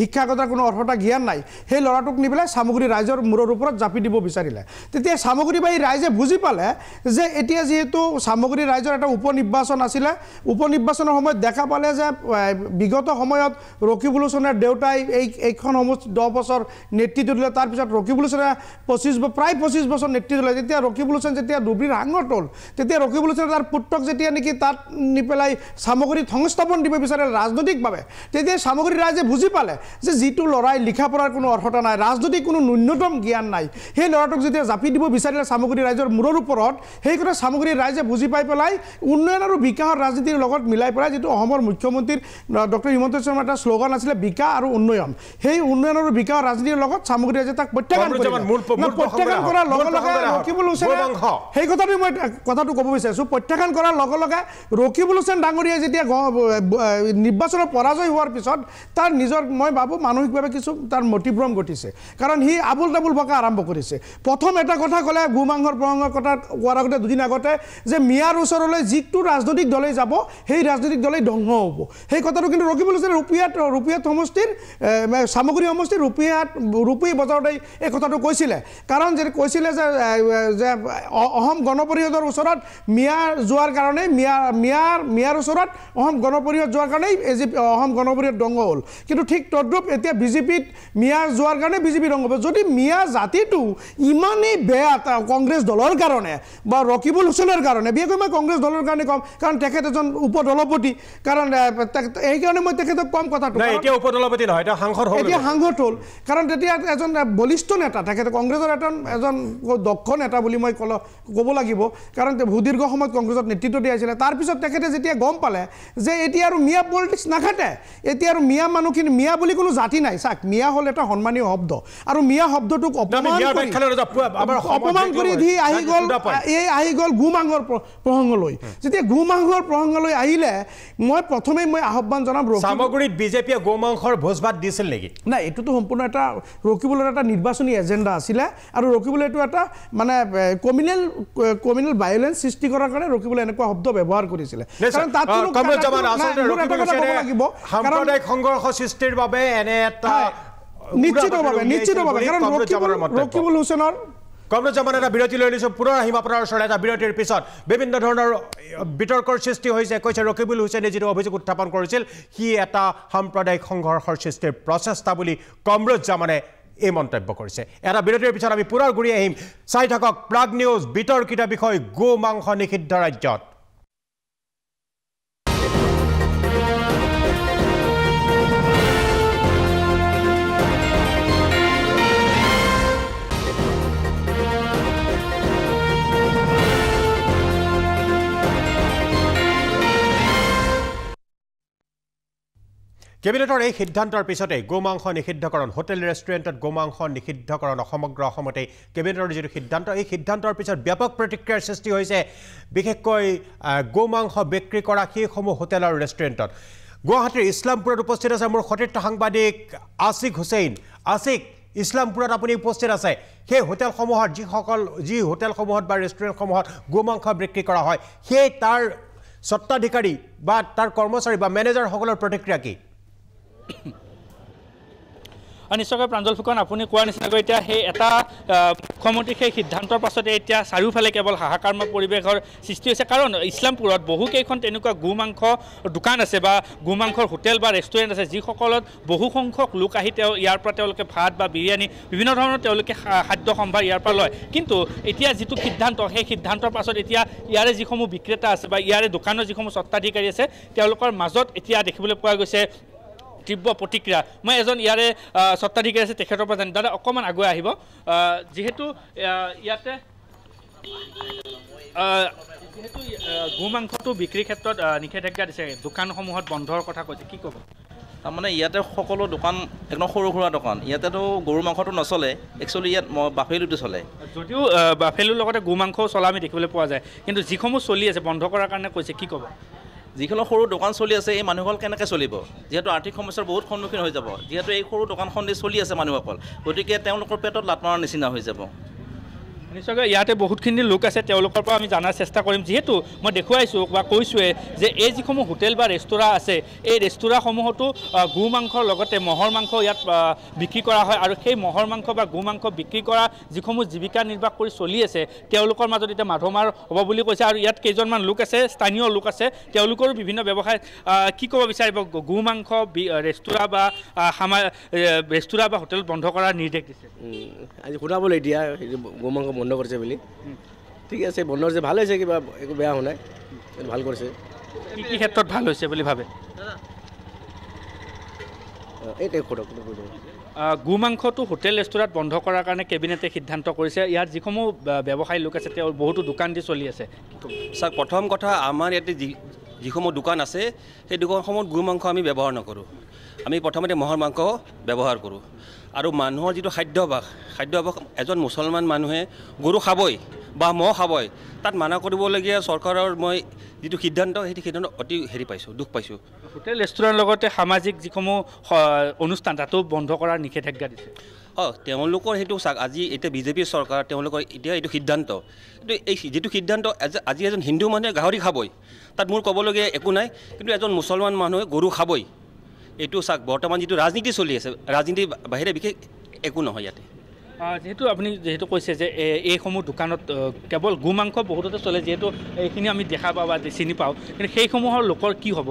শিক্ষাগত কোনো অৰ্হতা জ্ঞান নাই সেই ল'ৰাটোক নি পেলাই চামগুৰি ৰাইজৰ মূৰৰ ওপৰত জাপি দিব বিচাৰিলে তেতিয়া চামগুৰিবাসী ৰাইজে বুজি পালে যে এতিয়া যিহেতু চামগুৰি ৰাইজৰ এটা উপ নিৰ্বাচন আছিলে উপ নিৰ্বাচনৰ সময়ত দেখা পালে যে বিগত সময়ত ৰকিবুল হুছেইনৰ দেউতাই এইখন সমষ্টি 10 বছৰ নেতৃত্ব দিলে তাৰপিছত ৰকিবুল হুছেইনে প্ৰায় 25 বছৰ নেতৃত্ব দিলে তেতিয়া ৰকিবুল হুছেইন যেতিয়া ডুবিৰ আঙত হ'ল তেতিয়া ৰকিবুল হুছেইনে তাৰ পুত্ৰক যেতিয়া নেকি তাত নি পেলাই চামগুৰিত সংস্থাপন দিব বিচাৰিলে ৰাজনৈতিকভাৱে তেতিয়া চামগুৰি ৰাইজে বুজি পালে যে যিটো ল'ৰাই লিখা পঢ়াৰ কোনো অৰ্হতা নাই ৰাজনৈতিক কোনো ন্যূনতম জ্ঞান নাই সেই ল'ৰাটোক যেতিয়া জাপি দিব বিচাৰিলে চামগুৰি ৰাইজৰ মূৰৰ ওপৰত সেই কথা চামগুৰি ৰাইজে বুজি পাই পেলাই উন্নয়ন আৰু বিকাশৰ ৰাজনীতিৰ লগত মিলাই পেলাই যিটো অসমৰ মুখ্যমন্ত্ৰীৰ ডক্টৰ হিমন্ত বিশ্ব শৰ্মাৰ এটা শ্লোগান আছিলে বিকাশ আৰু উন্নয়ন সেই উন্নয়ন আৰু বিকাশ ৰাজনীতিৰ লগত চামগুৰি ৰাইজে তাক প্ৰত্যাখ্যান কৰাৰ লগে লগে ৰকিবুল হুছেইনে সেই কথাটো ক'ব বিচাৰিছোঁ প্ৰত্যাখ্যান কৰাৰ লগে লগে ৰকিবুল হুছেইন ডাঙৰীয়াই যেতিয়া নিৰ্বাচনত পৰাজয় হোৱাৰ পিছত তাৰ নিজৰ মই ভাবোঁ মানসিকভাৱে কিছু তাৰ মতিভ্ৰম ঘটিছে কাৰণ সি আবুল তাবুল ভকা আৰম্ভ কৰিছে প্ৰথম এটা কথা ক'লে গোমাংসৰ প্ৰসংগৰ কথা কোৱাৰ আগতে দুদিন আগতে যে মিয়াৰ ওচৰলৈ যিটো ৰাজনৈতিক দলেই যাব সেই ৰাজনৈতিক দলেই ধ্বংস হ'ব সেই কথাটো কিন্তু ৰকিবুল হুছেইনে ৰূপীয়াত সমষ্টিৰ চামগুৰি সমষ্টিৰ ৰূপী বজাৰতে এই কথাটো কৈছিলে কাৰণ যে কৈছিলে যে অসম গণ পৰিষদৰ ওচৰত মিয়া যোৱাৰ কাৰণে মিয়াৰ ওচৰত অসম গণ পৰিষদ যোৱাৰ কাৰণেই অসম গণ পৰিষদ দংগ হ'ল কিন্তু ঠিক তদ্ৰূপ এতিয়া বিজেপিত মিয়া যোৱাৰ কাৰণে বিজেপি দংগ হ'ব যদি মিয়া জাতিটো ইমানেই বেয়া কংগ্ৰেছ দলৰ কাৰণে বা ৰকিবুল হুছেইনৰ কাৰণে বিশেষকৈ মই কংগ্ৰেছ দলৰ কাৰণে কম কাৰণ তেখেত এজন উপদলপতি কাৰণ এইকাৰণে মই তেখেতক কম কথাটো এতিয়া উপদলপতি নহয় এতিয়া সাংসদ হ'ল এতিয়া সাংসদ হ'ল কাৰণ তেতিয়া এজন বলিষ্ঠ নেতা তেখেতে কংগ্ৰেছৰ এজন দক্ষ নেতা বুলি মই ক'ব লাগিব কাৰণ সুদীৰ্ঘ সময়ত কংগ্ৰেছত নেতৃত্ব দিয়াইছিলে তাৰপিছত তেখেতে যেতিয়া গম পালে যে এতিয়া আৰু মিয়া পলিটিক্স নাখাটে এতিয়া আৰু মিয়া মানুহখিনি মিয়া বুলি কোনো জাতি নাই চাওক মিয়া হ'ল এটা সন্মানীয় শব্দ আৰু মিয়া শব্দটোক অপমান কৰি দি আহি গ'ল গোমাংসৰ প্ৰসংগলৈ যেতিয়া গোমাংসৰ প্ৰসংগলৈ আহিলে মই প্ৰথমেই মই আহ্বান জনাম সামগ্ৰীত বিজেপিয়ে গোমাংসৰ ভোজ ভাত দিছিল নেকি নাই এইটোতো সম্পূৰ্ণ এটা ৰকিবুলৰ এটা নিৰ্বাচনী এজেণ্ডা আছিলে আৰু ৰকিবুলে এইটো এটা মানে কমিউনেল ভায়োলেন্স সৃষ্টি কৰাৰ কাৰণে ৰকিবুলে এনেকুৱা শব্দ ব্যৱহাৰ কৰিছিলে কাৰণ তাত সাম্প্ৰদায়িক সংঘৰ্ষ সৃষ্টিৰ বাবে এনে এটা নিশ্চিতভাৱে কাৰণ ৰকিবুল হুছেইনৰ কমৰুজ্জামান এটা বিৰতি লৈ লৈছোঁ পুনৰ আহিম আপোনাৰ ওচৰত এটা বিৰতিৰ পিছত বিভিন্ন ধৰণৰ বিতৰ্কৰ সৃষ্টি হৈছে কৈছে ৰকিবুল হুছেইনে যিটো অভিযোগ উত্থাপন কৰিছিল সি এটা সাম্প্ৰদায়িক সংঘৰ্ষৰ সৃষ্টিৰ প্ৰচেষ্টা বুলি কমৰুজ্জামানে এই মন্তব্য কৰিছে এটা বিৰতিৰ পিছত আমি পুনৰ ঘূৰি আহিম চাই থাকক প্ৰাগ নিউজ বিতৰ্কিত বিষয় গো মাংস নিষিদ্ধ ৰাজ্যত কেবিনেটৰ এই সিদ্ধান্তৰ পিছতে গোমাংস নিষিদ্ধকৰণ হোটেল ৰেষ্টুৰেণ্টত গোমাংস নিষিদ্ধকৰণ সমগ্ৰ অসমতে কেবিনেটৰ যিটো সিদ্ধান্ত এই সিদ্ধান্তৰ পিছত ব্যাপক প্ৰতিক্ৰিয়াৰ সৃষ্টি হৈছে বিশেষকৈ গোমাংস বিক্ৰী কৰা সেইসমূহ হোটেল আৰু ৰেষ্টুৰেণ্টত গুৱাহাটীৰ ইছলামপুৰত উপস্থিত আছে মোৰ সতীৰ্থ সাংবাদিক আছিক হুছেইন আছিক ইছলামপুৰত আপুনি উপস্থিত আছে সেই হোটেলসমূহত যি হোটেলসমূহত বা ৰেষ্টুৰেণ্টসমূহত গোমাংস বিক্ৰী কৰা হয় সেই তাৰ স্বত্বাধিকাৰী বা তাৰ কৰ্মচাৰী বা মেনেজাৰসকলৰ প্ৰতিক্ৰিয়া কি নিশ্চয়কৈ প্ৰাঞ্জল ফুকন আপুনি কোৱাৰ নিচিনাকৈ এতিয়া সেই এটা মুখ্যমন্ত্ৰীৰ সেই সিদ্ধান্তৰ পাছতে এতিয়া চাৰিওফালে কেৱল হাহাকাৰময় পৰিৱেশৰ সৃষ্টি হৈছে কাৰণ ইছলামপুৰত বহুকেইখন তেনেকুৱা গোমাংস দোকান আছে বা গোমাংসৰ হোটেল বা ৰেষ্টুৰেণ্ট আছে যিসকলত বহুসংখ্যক লোক আহি ইয়াৰ পৰা তেওঁলোকে ভাত বা বিৰিয়ানী বিভিন্ন ধৰণৰ তেওঁলোকে খাদ্য সম্ভাৰ ইয়াৰ পৰা লয় কিন্তু এতিয়া যিটো সিদ্ধান্ত সেই সিদ্ধান্তৰ পাছত এতিয়া ইয়াৰে যিসমূহ বিক্ৰেতা আছে বা ইয়াৰে দোকানৰ যিসমূহ স্বত্বাধিকাৰী আছে তেওঁলোকৰ মাজত এতিয়া দেখিবলৈ পোৱা গৈছে তীব্ৰ প্ৰতিক্ৰিয়া মই এজন ইয়াৰে স্বত্বাধিকাৰী আছে তেখেতৰ পৰা জানি দাদা অকণমান আগুৱাই আহিব যিহেতু ইয়াতে গোমাংসটো বিক্ৰীৰ ক্ষেত্ৰত নিষেধাজ্ঞা দিছে দোকানসমূহত বন্ধৰ কথা কৈছে কি ক'ব তাৰমানে ইয়াতে সকলো দোকান একদম সৰু সুৰা দোকান ইয়াতেতো গৰু মাংসটো নচলে একচুৱেলি ইয়াত বাফেলোটো চলে যদিও বাফেলোৰ লগতে গো মাংসও চলা আমি দেখিবলৈ পোৱা যায় কিন্তু যিসমূহ চলি আছে বন্ধ কৰাৰ কাৰণে কৈছে কি ক'ব যিখন সৰু দোকান চলি আছে এই মানুহসকল কেনেকৈ চলিব যিহেতু আৰ্থিক সমস্যাৰ বহুত সন্মুখীন হৈ যাব যিহেতু এই সৰু দোকানখন চলি আছে মানুহসকল গতিকে তেওঁলোকৰ পেটত লাত মৰাৰ নিচিনা হৈ যাব নিশ্চয়কৈ ইয়াতে বহুতখিনি লোক আছে তেওঁলোকৰ পৰা আমি জানাৰ চেষ্টা কৰিম যিহেতু মই দেখুৱাইছোঁ বা কৈছোঁৱে যে এই যিসমূহ হোটেল বা ৰেষ্টুৰাঁ আছে এই ৰেষ্টুৰাঁসমূহতো গো মাংসৰ লগতে মহৰ মাংস ইয়াত বিক্ৰী কৰা হয় আৰু সেই মহৰ মাংস বা গো মাংস বিক্ৰী কৰা যিসমূহ জীৱিকা নিৰ্বাহ কৰি চলি আছে তেওঁলোকৰ মাজত এতিয়া মাধমাৰ হ'ব বুলি কৈছে আৰু ইয়াত কেইজনমান লোক আছে স্থানীয় লোক আছে তেওঁলোকৰো বিভিন্ন ব্যৱসায় কি ক'ব বিচাৰিব গো মাংস ৰেষ্টুৰাঁ বা হোটেল বন্ধ কৰাৰ নিৰ্দেশ দিছে আজি শুনাবলৈ এতিয়া গো মাংস বন্ধ কৰিছে বুলি ঠিক আছে বন্ধ হৈছে ভাল হৈছে কিবা একো বেয়া হোৱা নাই ভাল কৰিছে কি ক্ষেত্ৰত ভাল হৈছে বুলি ভাবে গো মাংসটো হোটেল ৰেষ্টুৰাঁত বন্ধ কৰাৰ কাৰণে কেবিনেটে সিদ্ধান্ত কৰিছে ইয়াত যিসমূহ ব্যৱসায়ী লোক আছে তেওঁ বহুতো দোকান দি চলি আছে ছাৰ প্ৰথম কথা আমাৰ ইয়াতে যিসমূহ দোকান আছে সেই দোকানসমূহত গো মাংস আমি ব্যৱহাৰ নকৰোঁ আমি প্ৰথমতে মহৰ মাংস ব্যৱহাৰ কৰোঁ আৰু মানুহৰ যিটো খাদ্যাভ্যাস এজন মুছলমান মানুহে গৰু খাবই বা মহ খাবই তাত মানা কৰিবলগীয়া চৰকাৰৰ মই যিটো সিদ্ধান্ত সেইটো সিদ্ধান্ত অতি পাইছোঁ দুখ পাইছোঁ হোটেল ৰেষ্টুৰেণ্টৰ লগতে সামাজিক যিসমূহ অনুষ্ঠান তাতো বন্ধ কৰাৰ নিষেধাজ্ঞা দিছে তেওঁলোকৰ সেইটো চাওক আজি এতিয়া বিজেপিৰ চৰকাৰ তেওঁলোকৰ এতিয়া এইটো সিদ্ধান্ত কিন্তু এই যিটো সিদ্ধান্ত আজি এজন হিন্দু মানুহে গাহৰি খাবই তাত মোৰ ক'বলগীয়া একো নাই কিন্তু এজন মুছলমান মানুহে গৰু খাবই এইটো চাওক বৰ্তমান যিটো ৰাজনীতি চলি আছে ৰাজনীতিৰ বাহিৰে বিশেষ একো নহয় ইয়াতে যেহেতু আপুনি কৈছে যে এইসমূহ দোকানত কেৱল গো মাংস বহুততে চলে, যিহেতু এইখিনি আমি দেখা পাওঁ বা চিনি পাওঁ, কিন্তু সেইসমূহৰ লোকৰ কি হ'ব?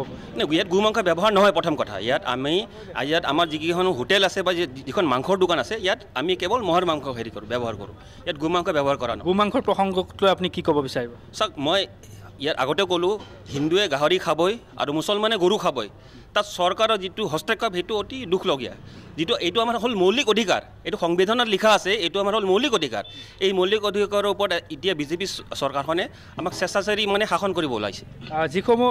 ইয়াত গো মাংস ব্যৱহাৰ নহয়। প্ৰথম কথা, ইয়াত আমাৰ যিকেইখন হোটেল আছে বা যিখন মাংসৰ দোকান আছে, ইয়াত আমি কেৱল মহৰ মাংস ব্যৱহাৰ কৰোঁ। ইয়াত গো মাংস ব্যৱহাৰ কৰা নহয়। গো মাংসৰ প্ৰসংগক লৈ আপুনি কি ক'ব বিচাৰিব? চাওক, মই ইয়াত আগতে ক'লোঁ, হিন্দুৱে গাহৰি খাবই আৰু মুছলমানে গৰু খাবই। তাত চৰকাৰৰ যিটো হস্তক্ষেপ সেইটো অতি দুখলগীয়া। এইটো আমাৰ হ'ল মৌলিক অধিকাৰ, এইটো সংবিধানত লিখা আছে, এইটো আমাৰ হ'ল মৌলিক অধিকাৰ। এই মৌলিক অধিকাৰৰ ওপৰত এতিয়া বিজেপি চৰকাৰখনে আমাক স্বেচ্ছাচাৰী শাসন কৰিব ওলাইছে। যিসমূহ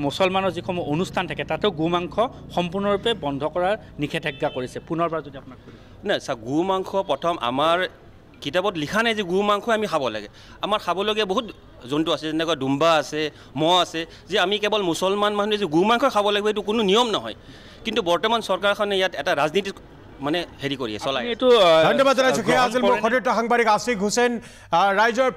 মুছলমানৰ যিসমূহ অনুষ্ঠান থাকে তাতেও গো মাংস সম্পূৰ্ণৰূপে বন্ধ কৰাৰ নিষেধাজ্ঞা কৰিছে। পুনৰবাৰ যদি আপোনাক নাই, চাওক, গো মাংস প্ৰথম আমাৰ কিতাপত লিখা নাই যে গো মাংস আমি খাব লাগে। আমাৰ খাবলগীয়া বহুত জন্তু আছে, যেনেকৈ ডুম্বা আছে, মহ আছে, যে আমি কেৱল মুছলমান মানুহে যে গো মাংস খাব লাগিব এইটো কোনো নিয়ম নহয়। কিন্তু বৰ্তমান চৰকাৰখনে ইয়াত এটা ৰাজনীতি কৰি চলাই। ধন্যবাদ জনাইছোঁ। সেয়া আছিল মোৰ সতীৰ্থ সাংবাদিক আছিক হুছেইন। ৰাইজৰ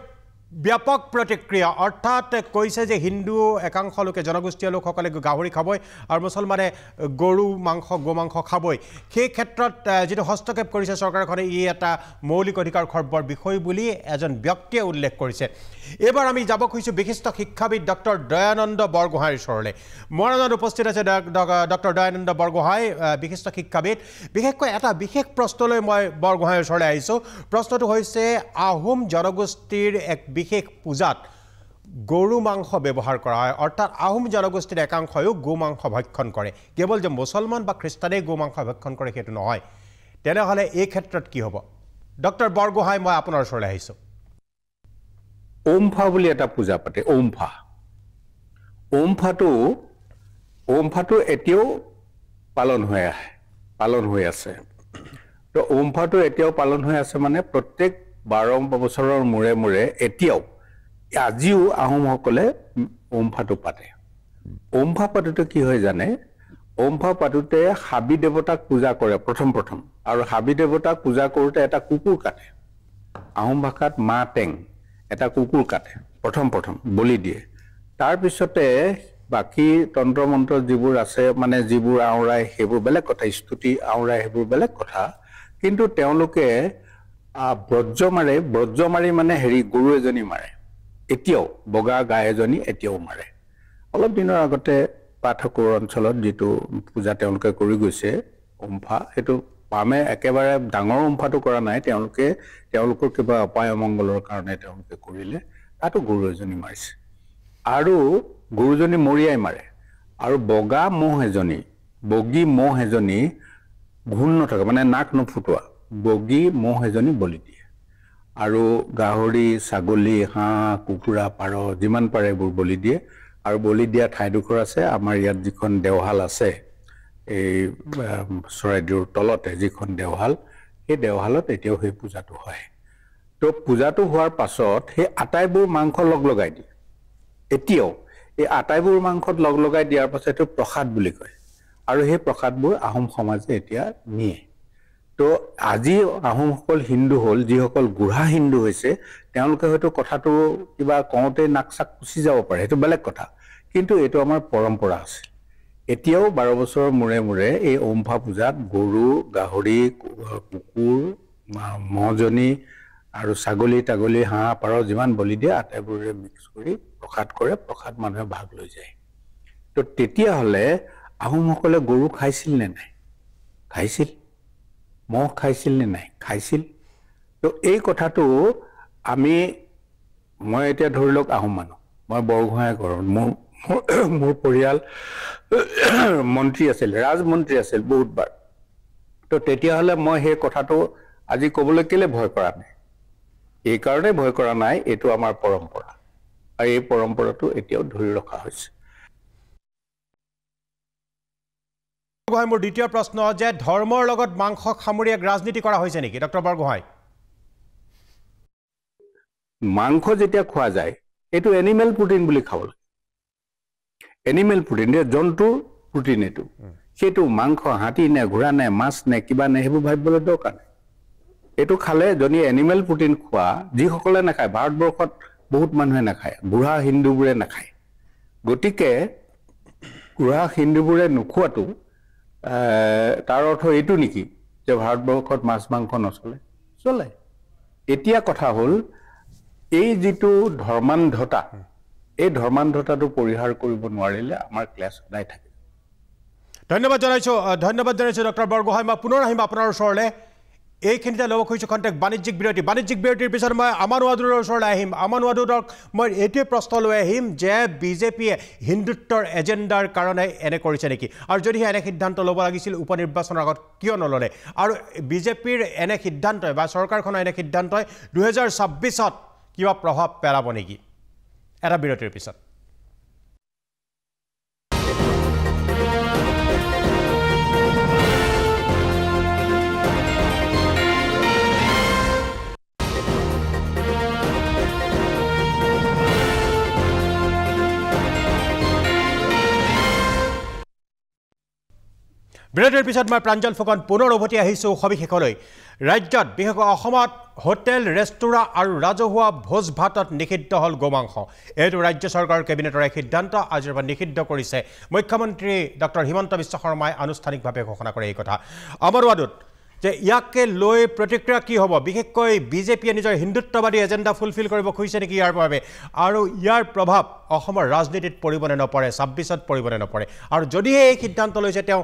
ব্যাপক প্ৰতিক্ৰিয়া, অৰ্থাৎ কৈছে যে হিন্দু একাংশ লোকে, জনগোষ্ঠীয় লোকসকলে গাহৰি খাবই আৰু মুছলমানে গৰু মাংস, গো মাংস খাবই। সেই ক্ষেত্ৰত যিটো হস্তক্ষেপ কৰিছে চৰকাৰখনে, ই এটা মৌলিক অধিকাৰ খৰ্বৰ বিষয় বুলি এজন ব্যক্তিয়ে উল্লেখ কৰিছে। এইবাৰ আমি যাব খুজিছোঁ বিশিষ্ট শিক্ষাবিদ ডক্টৰ দয়ানন্দ বৰগোহাঁইৰ ওচৰলৈ। মৰাণত উপস্থিত আছে ডক্টৰ দয়ানন্দ বৰগোহাঁই, বিশিষ্ট শিক্ষাবিদ। বিশেষকৈ এটা বিশেষ প্ৰশ্নলৈ মই বৰগোহাঁইৰ ওচৰলৈ আহিছোঁ। প্ৰশ্নটো হৈছে, আহোম জনগোষ্ঠীৰ এক বিশেষ পূজাত গৰু মাংস ব্যৱহাৰ কৰা হয়, অৰ্থাৎ আহোম জনগোষ্ঠীৰ একাংশয়ো গো মাংস ভক্ষণ কৰে। কেৱল যে মুছলমান বা খ্ৰীষ্টানেই গো মাংস ভক্ষণ কৰে সেইটো নহয়। তেনেহ'লে এই ক্ষেত্ৰত কি হ'ব? ডক্টৰ বৰগোহাঁই, মই আপোনাৰ ওচৰলৈ আহিছোঁ। ওমফা বুলি এটা পূজা পাতে, ওমফা। ওমফাটো এতিয়াও পালন হৈ আছে। তো ওমফাটো এতিয়াও পালন হৈ আছে মানে প্ৰত্যেক 12 বছৰৰ মূৰে মূৰে এতিয়াও, আজিও আহোমসকলে ওমফাটো পাতে। ওমফা পাতোতে কি হয় জানে? ওমফা পাতোতে হাবি দেৱতাক পূজা কৰে প্ৰথম আৰু হাবি দেৱতাক পূজা কৰোঁতে এটা কুকুৰ কাটে। আহোম ভাষাত মা টেং, এটা কুকুৰ কাটে প্ৰথম বলি দিয়ে। তাৰপিছতে বাকী তন্ত্ৰ মন্ত্ৰ যিবোৰ আছে, মানে যিবোৰ আওৰাই, সেইবোৰ বেলেগ কথা, স্তুতি আওৰাই সেইবোৰ বেলেগ কথা। কিন্তু তেওঁলোকে ব্ৰজ মাৰি মানে গৰু এজনী মাৰে। এতিয়াও বগা গাই এজনী এতিয়াও মাৰে। অলপ দিনৰ আগতে পাঠকৰ অঞ্চলত যিটো পূজা তেওঁলোকে কৰি গৈছে ওমফা, সেইটো পামে একেবাৰে ডাঙৰ ওমফাটো কৰা নাই, তেওঁলোকৰ কিবা অপায় অমংগলৰ কাৰণে তেওঁলোকে কৰিলে। তাতো গৰু এজনী মাৰিছে আৰু গৰুজনী মৰিয়াই মাৰে। আৰু বগী মহ এজনী ঘূণ নথকা, মানে নাক নফুটোৱা বগী মহ এজনী বলি দিয়ে। আৰু গাহৰি, ছাগলী, হাঁহ, কুকুৰা, পাৰ যিমান পাৰে এইবোৰ বলি দিয়ে। আৰু বলি দিয়া ঠাইডোখৰ আছে আমাৰ ইয়াত যিখন দেওহাল আছে, এই চৰাইদেউৰ তলতে যিখন দেওহাল, সেই দেওহালত এতিয়াও সেই পূজাটো হয়। তো পূজাটো হোৱাৰ পাছত সেই আটাইবোৰ মাংস লগাই দিয়ে। এতিয়াও এই আটাইবোৰ মাংসত লগাই দিয়াৰ পাছত এইটো প্ৰসাদ বুলি কয়। আৰু সেই প্ৰসাদবোৰ আহোম সমাজে এতিয়া নিয়ে। তো আজি আহোমসকল হিন্দু হ'ল, যিসকল গুঢ়া হিন্দু হৈছে, তেওঁলোকে হয়তো কথাটো কিবা কওঁতে নাক চাক কুচি যাব পাৰে, সেইটো বেলেগ কথা। কিন্তু এইটো আমাৰ পৰম্পৰা আছে। এতিয়াও 12 বছৰৰ মূৰে মূৰে এই ওমফা পূজাত গৰু, গাহৰি, কুকুৰ, মহজনী আৰু ছাগলী, হাঁহ, পাৰ যিমান বলি দিয়ে আটাইবোৰে মিক্স কৰি প্ৰসাদ কৰে। প্ৰসাদ মানুহে ভাগ লৈ যায়। তো তেতিয়াহ'লে আহোমসকলে গৰু খাইছিল নে নাই? খাইছিল। মহ খাইছিল নে নাই? খাইছিল। তো এই কথাটো মই এতিয়া ধৰি লওক আহোম মানুহ, মই বৰগোহাঁই ঘৰৰ, মোৰ পৰিয়াল মন্ত্ৰী আছিল, ৰাজমন্ত্ৰী আছিল বহুতবাৰ। তো তেতিয়াহ'লে মই সেই কথাটো আজি ক'বলৈ কেলে ভয় কৰা নাই? এই কাৰণে ভয় কৰা নাই, এইটো আমাৰ পৰম্পৰা আৰু এই পৰম্পৰাটো এতিয়াও ধৰি ৰখা হৈছে। মোৰ দ্বিতীয় প্ৰশ্ন যে ধৰ্মৰ লগত মাংস সামৰি এক ৰাজনীতি কৰা হৈছে নেকি ডক্টৰ বৰগোহাঁই? মাংস যেতিয়া খোৱা যায় এইটো এনিমেল প্ৰটিন বুলি খাব লাগে। এনিমেল প্ৰটিন, জন্তুৰ প্ৰটিন এইটো। সেইটো মাংস হাতী নে, ঘোঁৰা নে, মাছ নে, কিবা নে, সেইবোৰ ভাবিবলৈ দৰকাৰ নাই। এইটো খালে যদি এনিমেল প্ৰটিন খোৱা, যিসকলে নাখায়, ভাৰতবৰ্ষত বহুত মানুহে নাখায়, বুঢ়া হিন্দুবোৰে নাখায়। গতিকে বুঢ়া হিন্দুবোৰে নোখোৱাটো তাৰ অৰ্থ এইটো নেকি যে ভাৰতবৰ্ষত মাছ মাংস নচলে? চলে এতিয়া কথা হ'ল এই যিটো ধৰ্মান্ধতা এই ধৰ্মান্ধতাটো পৰিহাৰ কৰিব নোৱাৰিলে আমাৰ ক্লাছ সদায় থাকে ধন্যবাদ জনাইছোঁ ডক্টৰ বৰগোহাঁই মই পুনৰ আহিম আপোনাৰ ওচৰলৈ এইখিনিতে ল'ব খুজিছোঁ খন্তেক বাণিজ্যিক বিৰতিৰ পিছত মই আমান ৱাদুৰৰ ওচৰলৈ আহিম আমান ৱাদুৰক মই এইটোৱে প্ৰশ্ন লৈ আহিম যে বিজেপিয়ে হিন্দুত্বৰ এজেণ্ডাৰ কাৰণে এনে কৰিছে নেকি আৰু যদিহে এনে সিদ্ধান্ত ল'ব লাগিছিল উপ নিৰ্বাচনৰ আগত কিয় নল'লে আৰু বিজেপিৰ এনে সিদ্ধান্তই বা চৰকাৰখনৰ এনে সিদ্ধান্তই 2026ত কিবা প্ৰভাৱ পেলাব নেকি এটা বিৰতিৰ পিছত বিৰতিৰ পিছত মই প্ৰাঞ্জল ফুকন পুনৰ উভতি আহিছোঁ সবিশেষলৈ ৰাজ্যত বিশেষকৈ অসমত হোটেল ৰেষ্টুৰাঁ আৰু ৰাজহুৱা ভোজ ভাতত নিষিদ্ধ হ'ল গোমাংস এইটো ৰাজ্য চৰকাৰৰ কেবিনেটৰ এক সিদ্ধান্ত আজিৰ পৰা নিষিদ্ধ কৰিছে মুখ্যমন্ত্ৰী ডক্টৰ হিমন্ত বিশ্ব শৰ্মাই আনুষ্ঠানিকভাৱে ঘোষণা কৰে এই কথা অমৰৱাদত যে ইয়াকে লৈ প্ৰতিক্ৰিয়া কি হ'ব বিশেষকৈ বিজেপিয়ে নিজৰ হিন্দুত্ববাদী এজেণ্ডা ফুলফিল কৰিব খুজিছে নেকি ইয়াৰ বাবে আৰু ইয়াৰ প্ৰভাৱ অসমৰ ৰাজনীতিত পৰিবনে নপৰে 26ত পৰিবনে নপৰে আৰু যদিহে এই সিদ্ধান্ত লৈছে তেওঁ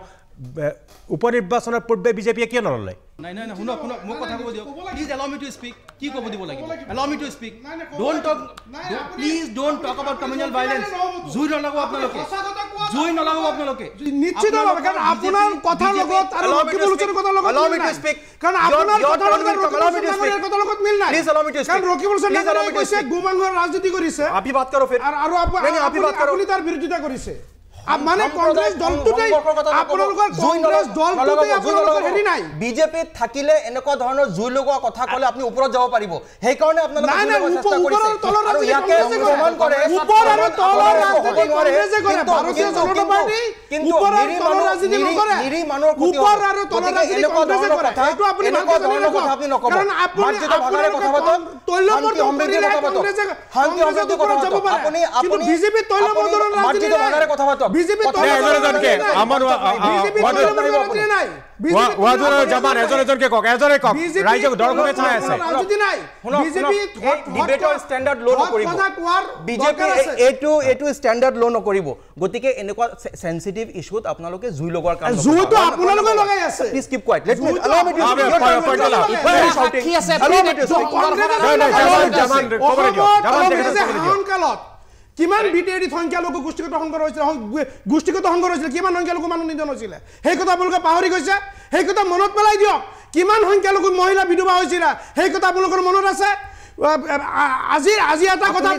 উপ নিৰ্বাচনৰ পূৰ্বে বিজেপিয়ে কিয় নল'লে নাই শুনক মোক কথা ক'ব দিয়ক please allow me two speak কি ক'ব দিব লাগিব allow me two speak don't talk please don't talk about communal violence জুই নলগাব আপোনালোকে নিশ্চিতভাৱে কাৰণ আপোনাৰ কথাৰ লগত আৰু ৰকিবুল হুছেইনৰ কথাৰ লগত এলাউ মি টু স্পীক কাৰণ আপোনাৰ কথাৰ লগত মিল নাই please allow me two speak কাৰণ ৰকিবুল হুছেইনে কৈছে গোমাংসৰ ৰাজনীতি কৰিছে আপনি বাত কৰো ফিৰ আৰু আপুনি তাৰ বিৰোধিতা কৰিছে মানে কংগ্ৰেছ দলটোতেই আপোনালোকৰ কংগ্ৰেছ দলটোতেই আপোনালোকৰ হেৰি নাই বিজেপি থাকিলে এনেকুৱা ধৰণৰ জুই লগোৱা কথা ক'লে আপুনি ওপৰত যাব পাৰিব সেই কাৰণে আপোনালোকে চেষ্টা কৰিছে আৰু ইয়াকে প্ৰমাণ কৰে ওপৰ আৰু তলৰ ৰাজনীতি কংগ্ৰেছে কৰে ভাৰতীয় জনতা পাৰ্টি কিন্তু ওপৰ আৰু তলৰ ৰাজনীতি নকৰে নিৰী মানুহৰ ক্ষতি ওপৰ আৰু তলৰ ৰাজনীতি কংগ্ৰেছে কৰে এইটো আপুনি এনেকুৱা ধৰণৰ কথা আপুনি নকব কাৰণ আপুনি ভাগৰে কথা পাতক তৈলমৰ্দন কৰিলে কংগ্ৰেছে শান্তি সমৃদ্ধি কথা পাতক আপুনি বিজেপি তৈলমৰ্দনৰ ৰাজনীতি ভাগৰে কথা পাতক বিজেপি এজনকে আমাৰ নাই ৱাদুৰৰ জামান এজনকে কক ৰাইজক দৰ্শকে চাই আছে ৰাজনীতি নাই বিজেপি ডিবেটৰ ষ্টেণ্ডাৰ্ড লো নকৰিব বিজেপি এইটো ষ্টেণ্ডাৰ্ড লো নকৰিব গতিকে এনেকুৱা সেনসিটিভ ইস্যুত আপোনালোকে জুই লগোৱাৰ কাম জুইটো আপোনালোকে লগাই আছে please keep quiet let me allow me two সাক্ষী আছে কালত কিমান বিটেৰি সংখ্যালঘু গোষ্ঠীগত সংঘৰ হৈছিল কিমান সংখ্যালঘু মানুহ নিধন হৈছিল সেই কথা আপোনালোকে পাহৰি গৈছে সেই কথা মনত পেলাই দিয়ক কিমান সংখ্যালঘু মহিলা বিধৱা হৈছিল সেই কথা আপোনালোকৰ মনত আছে আজি এটা কথা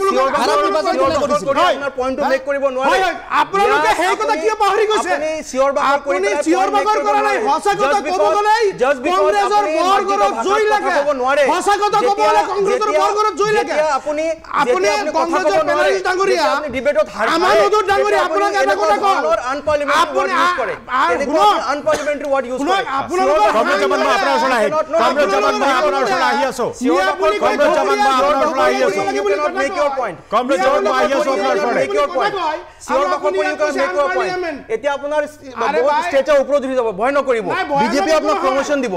আপোনালোকে সেই কথা কিয় পাহৰি গৈছে আপুনি চিঞৰ বাখৰ কৰা নাই সঁচা কথা ক'ব গ'লে কংগ্ৰেছৰ বৰগড়ত জুই লাগে সঁচা কথা ক'ব গ'লে কংগ্ৰেছৰ বৰগড়ত জুই লাগে আপুনি কংগ্ৰেছৰ পেনালিষ্ট ডাঙৰীয়া আমাৰ নতুন ডাঙৰীয়া আপোনাক এটা কথা কওঁ আপুনি আনপাৰ্লিমেণ্টাৰী ৱাৰ্ড ইউজ কৰে আপোনালোকৰ কংগ্ৰেছ জামান মই আপোনাৰ ওচৰত আহি কংগ্ৰেছ জামান মই আপোনাৰ ওচৰত আহি আছো কংগ্ৰেছ জামান মই আপোনাৰ ওচৰত আহি আছো মেক ইউৰ পইণ্ট কংগ্ৰেছ জামান মই আহি আছো আপোনাৰ ওচৰত মেক ইউৰ পইণ্ট চিঞৰ বাখৰ কৰি মেক ইউৰ পইণ্ট এতিয়া আপোনাৰ বহুত ষ্টেজৰ ওপৰত উঠি যাব ভয় নকৰিব বিজেপি আপোনাক প্ৰমোশন দিব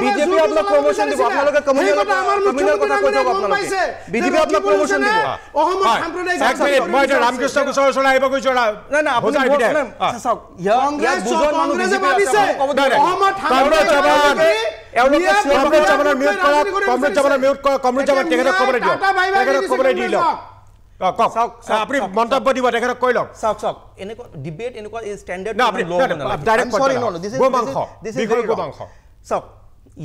বিজেপি আপোনাক প্ৰমোশন দিব আপোনালোকে কমিউনেল কথা কৈ থাকক আপোনালোকে বিজেপি আপোনাক প্ৰমোশন দিব অসমত সাম্প্ৰদায়িক এক মিনিট মই ৰামকৃষ্ণ গোচৰৰ ওচৰত আহিব কৈছো না আপুনি চাওক কংগ্ৰেছ বুজন মানুহ বিজেপি ভাবিছে অসমত কংগ্ৰেছ জামান কংগ্ৰেছ জামানৰ মিউট কৰক কংগ্ৰেছ জামানৰ মিউট কৰক কংগ্ৰেছ জামান তেখেতক কবলে দিয়ক তেখেতক কবলে দি লওক আপুনি মন্তব্য দিব তেখেতক কৈ লওক চাওক এনেকুৱা ডিবেট এনেকুৱা ষ্টেণ্ডাৰ্ড না আপুনি ডাইৰেক্ট সৰি নো দিস ইজ গোমাংস চাওক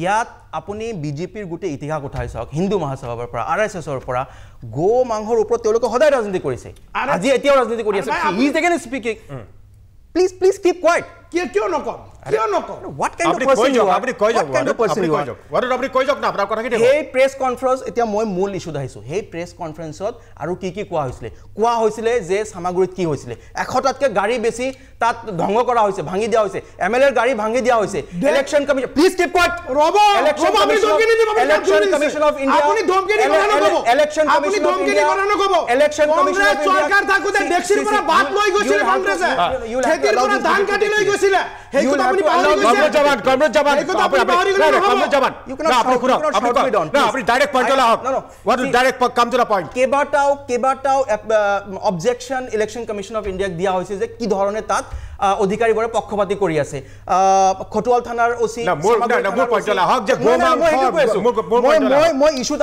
ইয়াত আপুনি বিজেপিৰ গোটেই ইতিহাস উঠাই চাওক হিন্দু মহাসভাৰ পৰা RSSৰ পৰা গো মাংসৰ ওপৰত তেওঁলোকে সদায় ৰাজনীতি কৰিছে আজি এতিয়াও ৰাজনীতি কৰি আছে he is again speaking please keep quiet কিয় নকম what kind of person you are আপনি কৈ যাওক আপনি কৈ যাওক না আপোনাৰ কথা কি এই প্ৰেছ কনফাৰেন্স এতিয়া মই মূল ইস্যুত আহিছো এই প্ৰেছ কনফাৰেন্সত আৰু কি কোৱা হৈছিলে যে সামগ্ৰীত কি হৈছিলে 100টাতকৈ গাড়ী বেছি তাত ধ্বংস কৰা হৈছে ভাঙি দিয়া হৈছে এমএলএৰ গাড়ী ভাঙি দিয়া হৈছে election commission please keep quiet ৰব ইলেকশন কমিশন অফ ইণ্ডিয়া আপুনি ধমকি দিব নকব election commission of India election commission of India চৰকাৰ থাকোতে ডেক্সিৰ পৰা বাদ লৈ গৈছিল কংগ্ৰেছে খেতিৰ পৰা ধান কাটি লৈ গৈছিল সেই কথা কেইবাটাও অবজেকশ্যন ইলেকশ্যন কমিশ্যন অফ ইণ্ডিয়াক দিয়া হৈছে যে কি ধৰণে তাত অধিকাৰীবোৰে পক্ষপাতি কৰি আছে খটুৱাল থানাৰ ওচি মই ইছ্যুত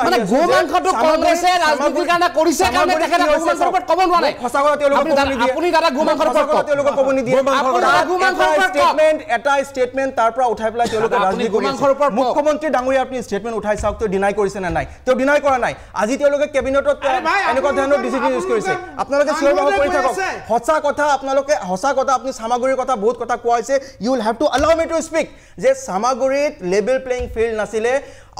এটা ষ্টেটমেণ্ট তাৰ পৰা উঠাই পেলাই তেওঁলোকে ৰাজনীতি কৰি আছে মুখ্যমন্ত্ৰী ডাঙৰীয়া আপুনি ষ্টেটমেণ্ট উঠাই চাওক তেওঁ ডিনাই কৰিছে নে নাই তেওঁ ডিনাই কৰা নাই আজি তেওঁলোকে কেবিনেটত এনেকুৱা ধৰণৰ ডিচিজন ইউজ কৰিছে আপোনালোকে চিঞৰ বাখৰ কৰি থাকক সঁচা কথা আপুনি সামগ্ৰীৰ কথা বহুত কথা কোৱা হৈছে you will have to allow me to speak যে সামগ্ৰীত লেভেল প্লেইং ফিল্ড নাছিলে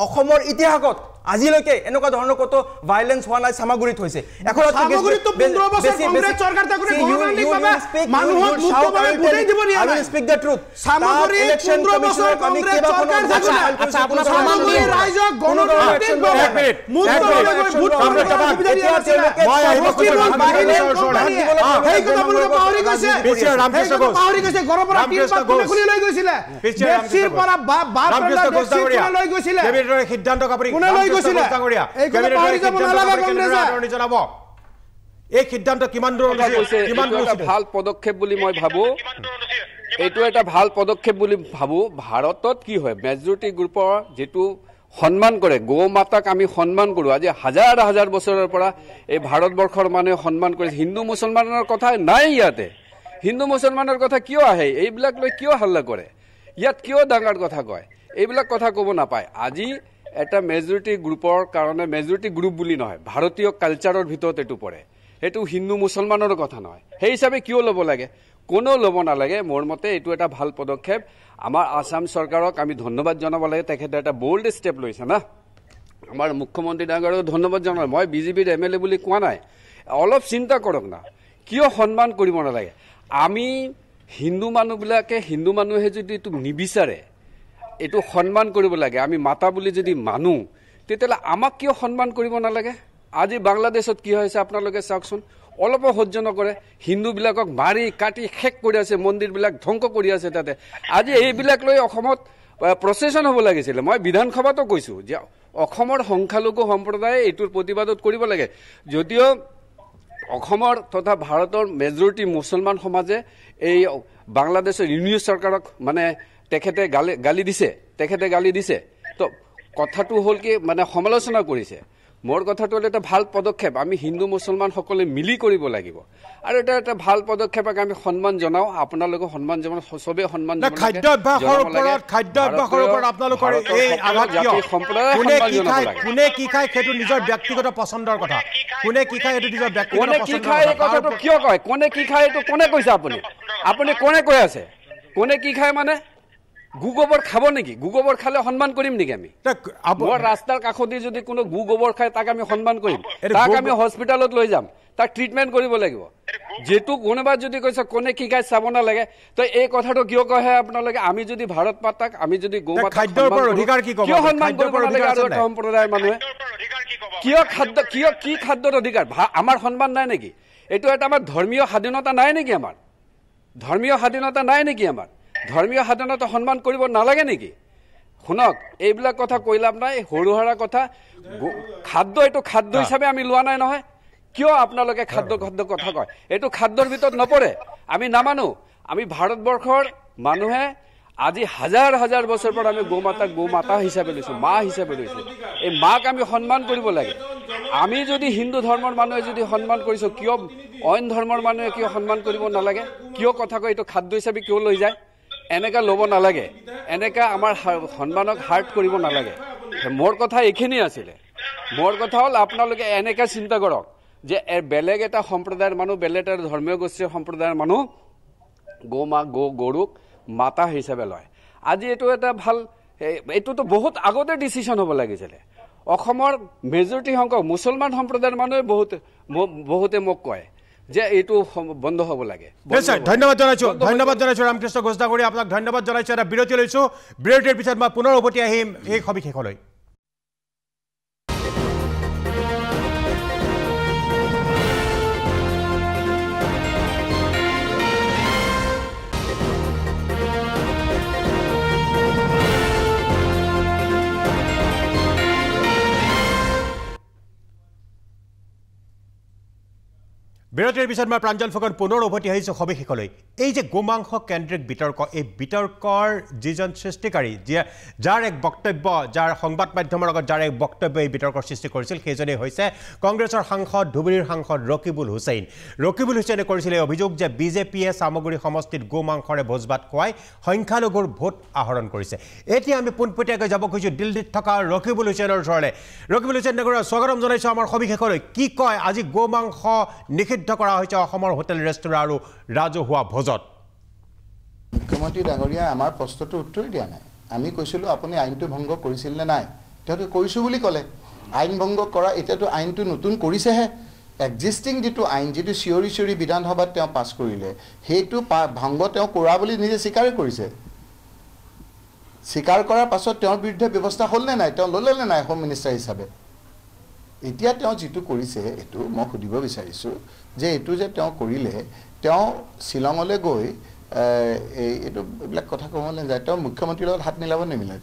অসমৰ ইতিহাসত আজিলৈকে এনেকুৱা ধৰণৰ কত ভায়োলেন্স হোৱা নাই সামগ্ৰীত হৈছে এখন সামগ্ৰীত 15 বছৰ কংগ্ৰেছ চৰকাৰ তাকৰে গণতান্ত্ৰিকভাৱে মানুহক মুক্তভাৱে ভোটেই দিব দিয়া নাই স্পিক দ্য ট্ৰুথ সামগ্ৰী 15 বছৰ কংগ্ৰেছ চৰকাৰ থাকে আচ্ছা আপোনাৰ সামগ্ৰী ৰাইজক গণতান্ত্ৰিকভাৱে মুক্তভাৱে ভোট কংগ্ৰেছ সুবিধা দিয়া আছে মই আহিব এই কথা আপোনালোকে পাহৰি গৈছে ৰামকৃষ্ণ ঘোষ পাহৰি গৈছে ঘৰৰ পৰা খুলি লৈ গৈছিলে বেছিৰ পৰা ৰামকৃষ্ণ ঘোষ লৈ গৈছিলে কেবিনেটৰ সিদ্ধান্ত আপুনি এই সিদ্ধান্ত কিমান দূৰ ভাল পদক্ষেপ বুলি মই ভাবো এইটো এটা ভাল পদক্ষেপ বুলি ভাবো ভাৰতত কি হয় মেজৰিটি গ্ৰুপৰ যেটো সন্মান কৰে গো মাতাক আমি সন্মান কৰো আজি হাজাৰ হাজাৰ বছৰৰ পৰা এই ভাৰতবৰ্ষৰ মানুহে সন্মান কৰে হিন্দু মুছলমানৰ কথা নাই ইয়াতে হিন্দু মুছলমানৰ কথা কিয় আহে এইবিলাক লৈ কিয় হাল্লা কৰে ইয়াত কিয় ডাঙৰ কথা কয় এইবিলাক কথা ক'ব নাপায় আজি এটা মেজৰিটি গ্ৰুপৰ কাৰণে মেজৰিটি গ্ৰুপ বুলি নহয় ভাৰতীয় কালচাৰৰ ভিতৰত এটো পৰে এটো হিন্দু মুছলমানৰ কথা নহয় সেই হিচাপে কিয় ল'ব লাগে কোনো ল'ব নালাগে মোৰ মতে এটো এটা ভাল পদক্ষেপ আমাৰ আসাম চৰকাৰক আমি ধন্যবাদ জনাব লাগে তেখেতে এটা বোল্ড ষ্টেপ লৈছে না আমাৰ মুখ্যমন্ত্ৰী ডাঙৰক ধন্যবাদ জনাও মই বিজেপিৰ এমএলএ বুলি কোৱা নাই অলপ চিন্তা কৰক না কিয় সন্মান কৰিব নালাগে আমি হিন্দু মানুহবিলাকে হিন্দু মানুহে যদি এটো নিবিচাৰে এটো সন্মান কৰিব লাগে আমি মাতা বুলি যদি মানু তেতিয়ালে আমাক কিয় সন্মান কৰিব নালাগে আজি বাংলাদেশত কি হৈছে আপোনালোকে চাওকচোন অলপ সহ্য নকৰে হিন্দু বিলাকক মাৰি কাটি শেক কৰি আছে মন্দিৰ বিলাক ধ্বংস কৰি আছে তাতে আজি এইবিলাক লৈ অসমত প্ৰচেছন হ'ব লাগিছিল মই বিধানসভাতো কৈছো যে অসমৰ সংখ্যালঘু সম্প্ৰদায় এইটোৰ প্ৰতিবাদত কৰিব লাগে যদিও অসমৰ তথা ভাৰতৰ মেজৰিটি মুছলমান সমাজে এই বাংলাদেশৰ ইউনিয়ন চৰকাৰক মানে তেখেতে গালি দিছে তো কথাটো হল কি মানে সমালোচনা কৰিছে মোৰ কথাটো হল এটা ভাল পদক্ষেপ আমি হিন্দু মুছলমান সকলে মিলি কৰিব লাগিব আৰু এটা ভাল পদক্ষেপ আমি সন্মান জনাও আপোনালোকক সন্মান জনাও সবে সন্মান জনাও খাদ্যাভ্যাসৰ ওপৰত আপোনালোকৰ এই আঘাত কোনে কি খায় সেইটো নিজৰ ব্যক্তিগত পছন্দৰ কথা কোনে কি খায় সেইটো নিজৰ ব্যক্তিগত পছন্দৰ কথাটো কিয় কয় কোনে কি খায় এটো কোনে কৈছে আপুনি কোনে কৈ আছে কোনে কি খায় মানে গুগোবৰ খাব নেকি গুগোবৰ খালে সন্মান কৰিম নেকি আমি মোৰ ৰাস্তাৰ কাষতে যদি কোনো গুগোবৰ খায় তাক আমি সন্মান কৰিম তাক আমি হস্পিটালত লৈ যাম তাক ট্ৰিটমেন্ট কৰিব লাগিব যেটো কোনোবা যদি কৈছে কোনে কি খায় চাব না লাগে তো এই কথাটো কিয় কয় আপোনালোকে আমি যদি ভাৰত মাতাক আমি যদি গোমাতা খাদ্যৰ ওপৰত অধিকাৰ কি ক'ব কিয় সন্মান কৰিব লাগে আৰু সম্প্ৰদায়ৰ মানুহে কিয় খাদ্য কিয় কি খাদ্যৰ অধিকাৰ আমাৰ সন্মান নাই নেকি এটো এটা আমাৰ ধৰ্মীয় স্বাধীনতা নাই নেকি আমাৰ ধৰ্মীয় স্বাধীনতা নাই নেকি আমাৰ ধৰ্মীয় স্বাধীনতা সন্মান কৰিব নালাগে নেকি শুনক এইবিলাক কথা কৈ লাভ নাই হৰুহৰা কথা খাদ্য এটো খাদ্য হিচাপে আমি লোৱা নাই নহয় কিয় আপোনালোকে খাদ্য কথা কয় এটো খাদ্যৰ ভিতৰত নপৰে আমি নামানো আমি ভাৰতবৰ্ষৰ মানুহে আজি হাজাৰ হাজাৰ বছৰ পৰা আমি গোমাতা হিচাপে লৈছো মা হিচাপে লৈছো এই মাক আমি সন্মান কৰিব লাগে আমি যদি হিন্দু ধৰ্মৰ মানুহে যদি সন্মান কৰিছো কিয় অইন ধৰ্মৰ মানুহে কিয় সন্মান কৰিব নালাগে কিয় কথা কয় এটো খাদ্য হিচাপে কিয় লৈ যায় এনেকা ল'ব নালাগে এনেকা আমাৰ সন্মানক হাৰ্ট কৰিব নালাগে মোৰ কথা এইখিনি আছিলে মোৰ কথা হল আপোনালোকে এনেকা চিন্তা কৰক যে বেলেগ এটা সম্প্ৰদায়ৰ মানুহ বেলেগ এটা ধৰ্মীয় গোষ্ঠীৰ সম্প্ৰদায়ৰ মানুহ গৰুক মাতা হিচাপে লয় আজি এইটো এটা ভাল এইটোতো বহুত আগতে ডিচিশন হ'ব লাগিছিলে অসমৰ মেজৰিটি সংখ্যক মুছলমান সম্প্ৰদায়ৰ মানুহে বহুতে মোক কয় যে এইটো বন্ধ হ'ব লাগে ধন্যবাদ জনাইছো ৰামকৃষ্ণ ঘোষ ডাঙৰীয়া আপোনাক ধন্যবাদ জনাইছো এটা বিৰতি লৈছো বিৰতিৰ পিছত মই পুনৰ উভতি আহিম এই সবিশেষলৈ বিৰতিৰ পিছত মই প্ৰাঞ্জল ফুকন পুনৰ উভতি আহিছোঁ সবিশেষলৈ এই যে গোমাংস কেন্দ্ৰিক বিতৰ্ক এই বিতৰ্কৰ যিজন সৃষ্টিকাৰী যাৰ এক বক্তব্য যাৰ সংবাদ মাধ্যমৰ লগত যাৰ এক বক্তব্য এই বিতৰ্কৰ সৃষ্টি কৰিছিল সেইজনেই হৈছে কংগ্ৰেছৰ সাংসদ ধুবুৰীৰ সাংসদ ৰকিবুল হুছেইন কৰিছিল এই অভিযোগ যে বিজেপিয়ে সামগুৰি সমষ্টিত গোমাংসৰে ভোজভাত খুৱাই সংখ্যালঘুৰ ভোট আহৰণ কৰিছে এতিয়া আমি পোনপটীয়াকৈ যাব খুজিছোঁ দিল্লীত থকা ৰকিবুল হুছেইনৰ ওচৰলৈ ৰকিবুল হুছেইন ডাঙৰীয়া স্বাগতম জনাইছোঁ আমাৰ সবিশেষলৈ কি কয় আজি গোমাংস নিষিদ্ধ কৰা হৈছে অসমৰ হোটেল ৰেষ্টুৰাঁ আৰু ৰাজহুৱা ভোজত মুখ্যমন্ত্ৰী ডাঙৰীয়া আমাৰ প্ৰশ্নটো উত্তৰ দিয়া নাই আমি কৈছিলোঁ আপুনি আইনটো ভংগ কৰিছিল নে নাই তেওঁতো কৰিছোঁ বুলি ক'লে আইন ভংগ কৰা এতিয়াতো আইনটো নতুন কৰিছেহে এক্সিষ্টিং যিটো আইন যিটো চিঞৰি বিধানসভাত তেওঁ পাছ কৰিলে সেইটো ভংগ তেওঁ কৰা বুলি নিজে স্বীকাৰ কৰিছে স্বীকাৰ কৰাৰ পাছত তেওঁৰ বিৰুদ্ধে ব্যৱস্থা হ'ল নে নাই তেওঁ ল'লে নে নাই হোম মিনিষ্টাৰ হিচাপে এতিয়া তেওঁ যিটো কৰিছে এইটো মই সুধিব বিচাৰিছোঁ যে এইটো যে তেওঁ কৰিলে তেওঁ শ্বিলঙলৈ গৈ এইটো এইবিলাক কথা ক'বলৈ যায় তেওঁ মুখ্যমন্ত্ৰীৰ লগত হাত মিলাব নিমিলে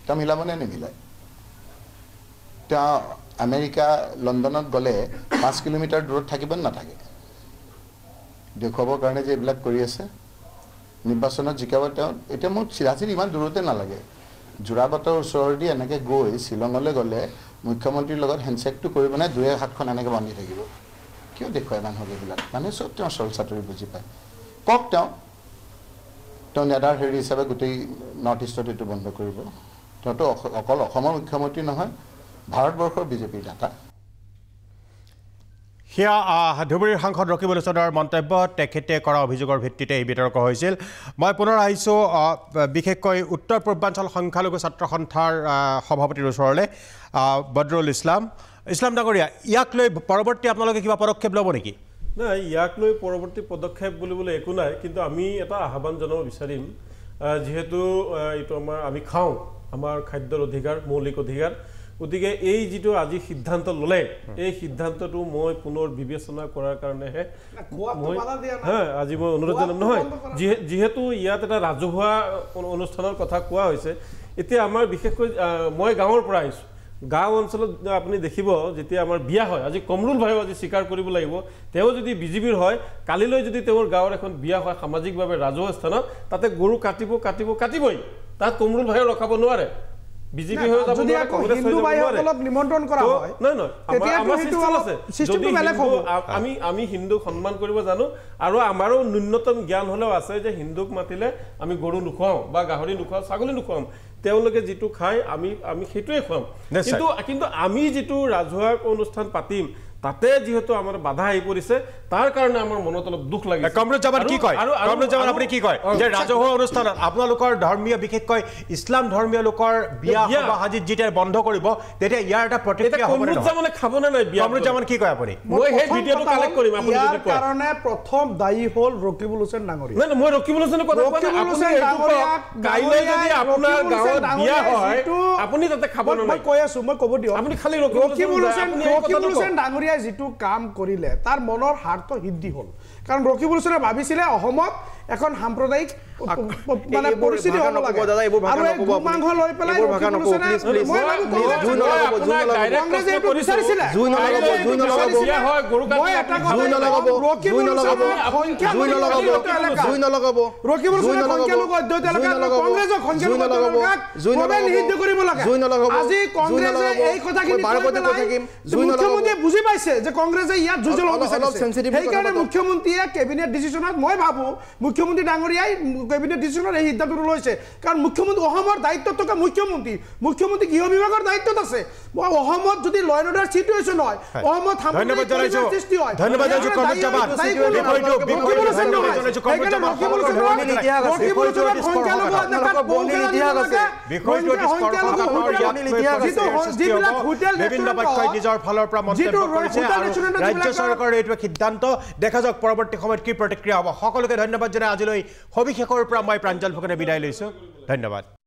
তেওঁ মিলাব নে নিমিলায় তেওঁ আমেৰিকা লণ্ডনত গ'লে 5 কিলোমিটাৰ দূৰত থাকিব নাথাকে দেখুৱাবৰ কাৰণে যে এইবিলাক কৰি আছে নিৰ্বাচনত জিকাব তেওঁ এতিয়া মোৰ চিৰাচিৰ ইমান দূৰতে নালাগে যোৰাবাটৰ ওচৰেদি এনেকৈ গৈ শ্বিলঙলৈ গ'লে মুখ্যমন্ত্ৰীৰ লগত হেণ্ডশ্বেকটো কৰিব নাই দুয়ে হাতখন এনেকৈ বান্ধি থাকিব কিয় দেখুৱায় মানুহক এইবিলাক মানুহে চব তেওঁ চল চাতুৰি বুজি পায় কওক তেওঁ নেডাৰ হেৰি হিচাপে গোটেই নৰ্থ ইষ্টত এইটো বন্ধ কৰিব তেওঁতো অকল অসমৰ মুখ্যমন্ত্ৰী নহয় ভাৰতবৰ্ষৰ বিজেপিৰ নেতা সেয়া ধুবুৰীৰ সাংসদ ৰকিবুল হুছেইনৰ মন্তব্য তেখেতে কৰা অভিযোগৰ ভিত্তিতে এই বিতৰ্ক হৈছিল মই পুনৰ আহিছোঁ বিশেষকৈ উত্তৰ পূৰ্বাঞ্চল সংখ্যালঘু ছাত্ৰ সন্থাৰ সভাপতিৰ ওচৰলৈ বদৰুল ইছলাম ডাঙৰীয়া ইয়াক লৈ পৰৱৰ্তী আপোনালোকে কিবা পদক্ষেপ ল'ব নেকি নাই ইয়াক লৈ পৰৱৰ্তী পদক্ষেপ বুলিবলৈ একো নাই কিন্তু আমি এটা আহ্বান জনাব বিচাৰিম যিহেতু এইটো আমি খাওঁ আমাৰ খাদ্যৰ অধিকাৰ মৌলিক অধিকাৰ গতিকে এই যিটো আজি সিদ্ধান্ত ল'লে এই সিদ্ধান্তটো মই পুনৰ বিবেচনা কৰাৰ কাৰণেহে আজি মই অনুৰোধ জনাম নহয় যিহেতু ইয়াত এটা ৰাজহুৱা অনুষ্ঠানৰ কথা কোৱা হৈছে এতিয়া আমাৰ বিশেষকৈ মই গাঁৱৰ পৰা আহিছোঁ গাঁও অঞ্চলত আপুনি দেখিব যেতিয়া আমাৰ বিয়া হয় আজি কমৰুল ভাইও আজি স্বীকাৰ কৰিব লাগিব তেওঁ যদি বিজেপিৰ হয় কালিলৈ যদি তেওঁৰ গাঁৱৰ এখন বিয়া হয় সামাজিকভাৱে ৰাজহুৱা স্থানত তাতে গৰু কাটিবই তাত কমৰুল ভাইও ৰখাব নোৱাৰে বিজেপি হৈ যাব যদি হিন্দু ভাইসকলক নিমন্ত্ৰণ কৰা হয় আমি হিন্দুক সন্মান কৰিব জানো আৰু আমাৰো ন্যূনতম জ্ঞান হ'লেও আছে যে হিন্দুক মাতিলে আমি গৰু নোখোৱাওঁ বা গাহৰি নোখোৱাওঁ ছাগলী নোখোৱাম তেওঁলোকে যিটো খায় আমি সেইটোৱে খুৱাম কিন্তু আমি যিটো ৰাজহুৱা অনুষ্ঠান পাতিম তাতে যেহেতু আমাৰ বাধা আহি পৰিছে তাৰ কাৰণে আমাৰ মনত অলপ দুখ লাগিছে কমৰুজ্জামান কি কয় কমৰুজ্জামান আপুনি কি কয় যে ৰাজহুৱা অনুষ্ঠানত আপোনালোকৰ ধৰ্মীয় বিশেষকৈ ইছলাম ধৰ্মীয় লোকৰ বিয়া সভা হাজিত যেতিয়া বন্ধ কৰিব তেতিয়া ইয়াৰ এটা প্ৰতিক্ৰিয়া হ'ব নে কমৰুজ্জামানে খাব নে নাই বিয়া কমৰুজ্জামান কি কয় আপুনি মই সেই ভিডিঅটো কালেক্ট কৰিম আপুনি যদি কয় কাৰণে প্ৰথম দায়ী হ'ল ৰকিবুল হুছেইন ডাঙৰীয়া নাই মই ৰকিবুল হুছেইনৰ কথা কোৱা নাই আপুনি কাইলৈ যদি আপোনাৰ গাঁৱত বিয়া হয় আপুনি তাতে খাব নে নাই মই কৈ আছো মই ক'ব দিয়ক আপুনি খালি ৰকিবুল হুছেইন ডাঙৰীয়া যিটো কাম কৰিলে তাৰ মনৰ হাৰ্ট সিদ্ধি হ'ল কাৰণ ৰকিবুল হুছেইনে ভাবিছিলে অসমত এখন সাম্প্ৰদায়িক মানে পৰিস্থিতি হ'ব লাগে আৰু এই গোমাংস লৈ পেলাই ৰকিবুল হুছেইনে কংগ্ৰেছে এইটো বিচাৰিছিলে ৰকিবুল হুছেইনে সংখ্যালঘু অধ্যুত এলেকাত কংগ্ৰেছক সংখ্যালঘু অধ্যুত নিষিদ্ধ কৰিব লাগে আজি কংগ্ৰেছে এই কথাখিনি মুখ্যমন্ত্ৰীয়ে বুজি পাইছে যে কংগ্ৰেছে ইয়াত যুঁজল হ'ব বিচাৰিছে সেইকাৰণে মুখ্যমন্ত্ৰীয়ে কেবিনেট ডিচিশ্যনত মই ভাবোঁ মুখ্যমন্ত্ৰী ডাঙৰীয়াই কেবিনেট ডিচিশ্যনত এই সিদ্ধান্তটো লৈছে কাৰণ মুখ্যমন্ত্ৰী অসমৰ দায়িত্বত থকা মুখ্যমন্ত্ৰী গৃহ বিভাগৰ দায়িত্বত আছে অসমত যদি ল এণ্ড অৰ্ডাৰ চিটুৱেশ্যন হয় অসমত সৃষ্টি হয় নিজৰ ফালৰ পৰা মন্তব্য কৰিছে আৰু ৰাজ্য চৰকাৰৰ এইটো সিদ্ধান্ত দেখা যাওক পৰৱৰ্তী সময়ত কি প্ৰতিক্ৰিয়া হ'ব সকলোকে ধন্যবাদ জনাই আজিলৈ সবিশেষৰ পৰা মই প্ৰাঞ্জল ফুকনে বিদায় লৈছোঁ ধন্যবাদ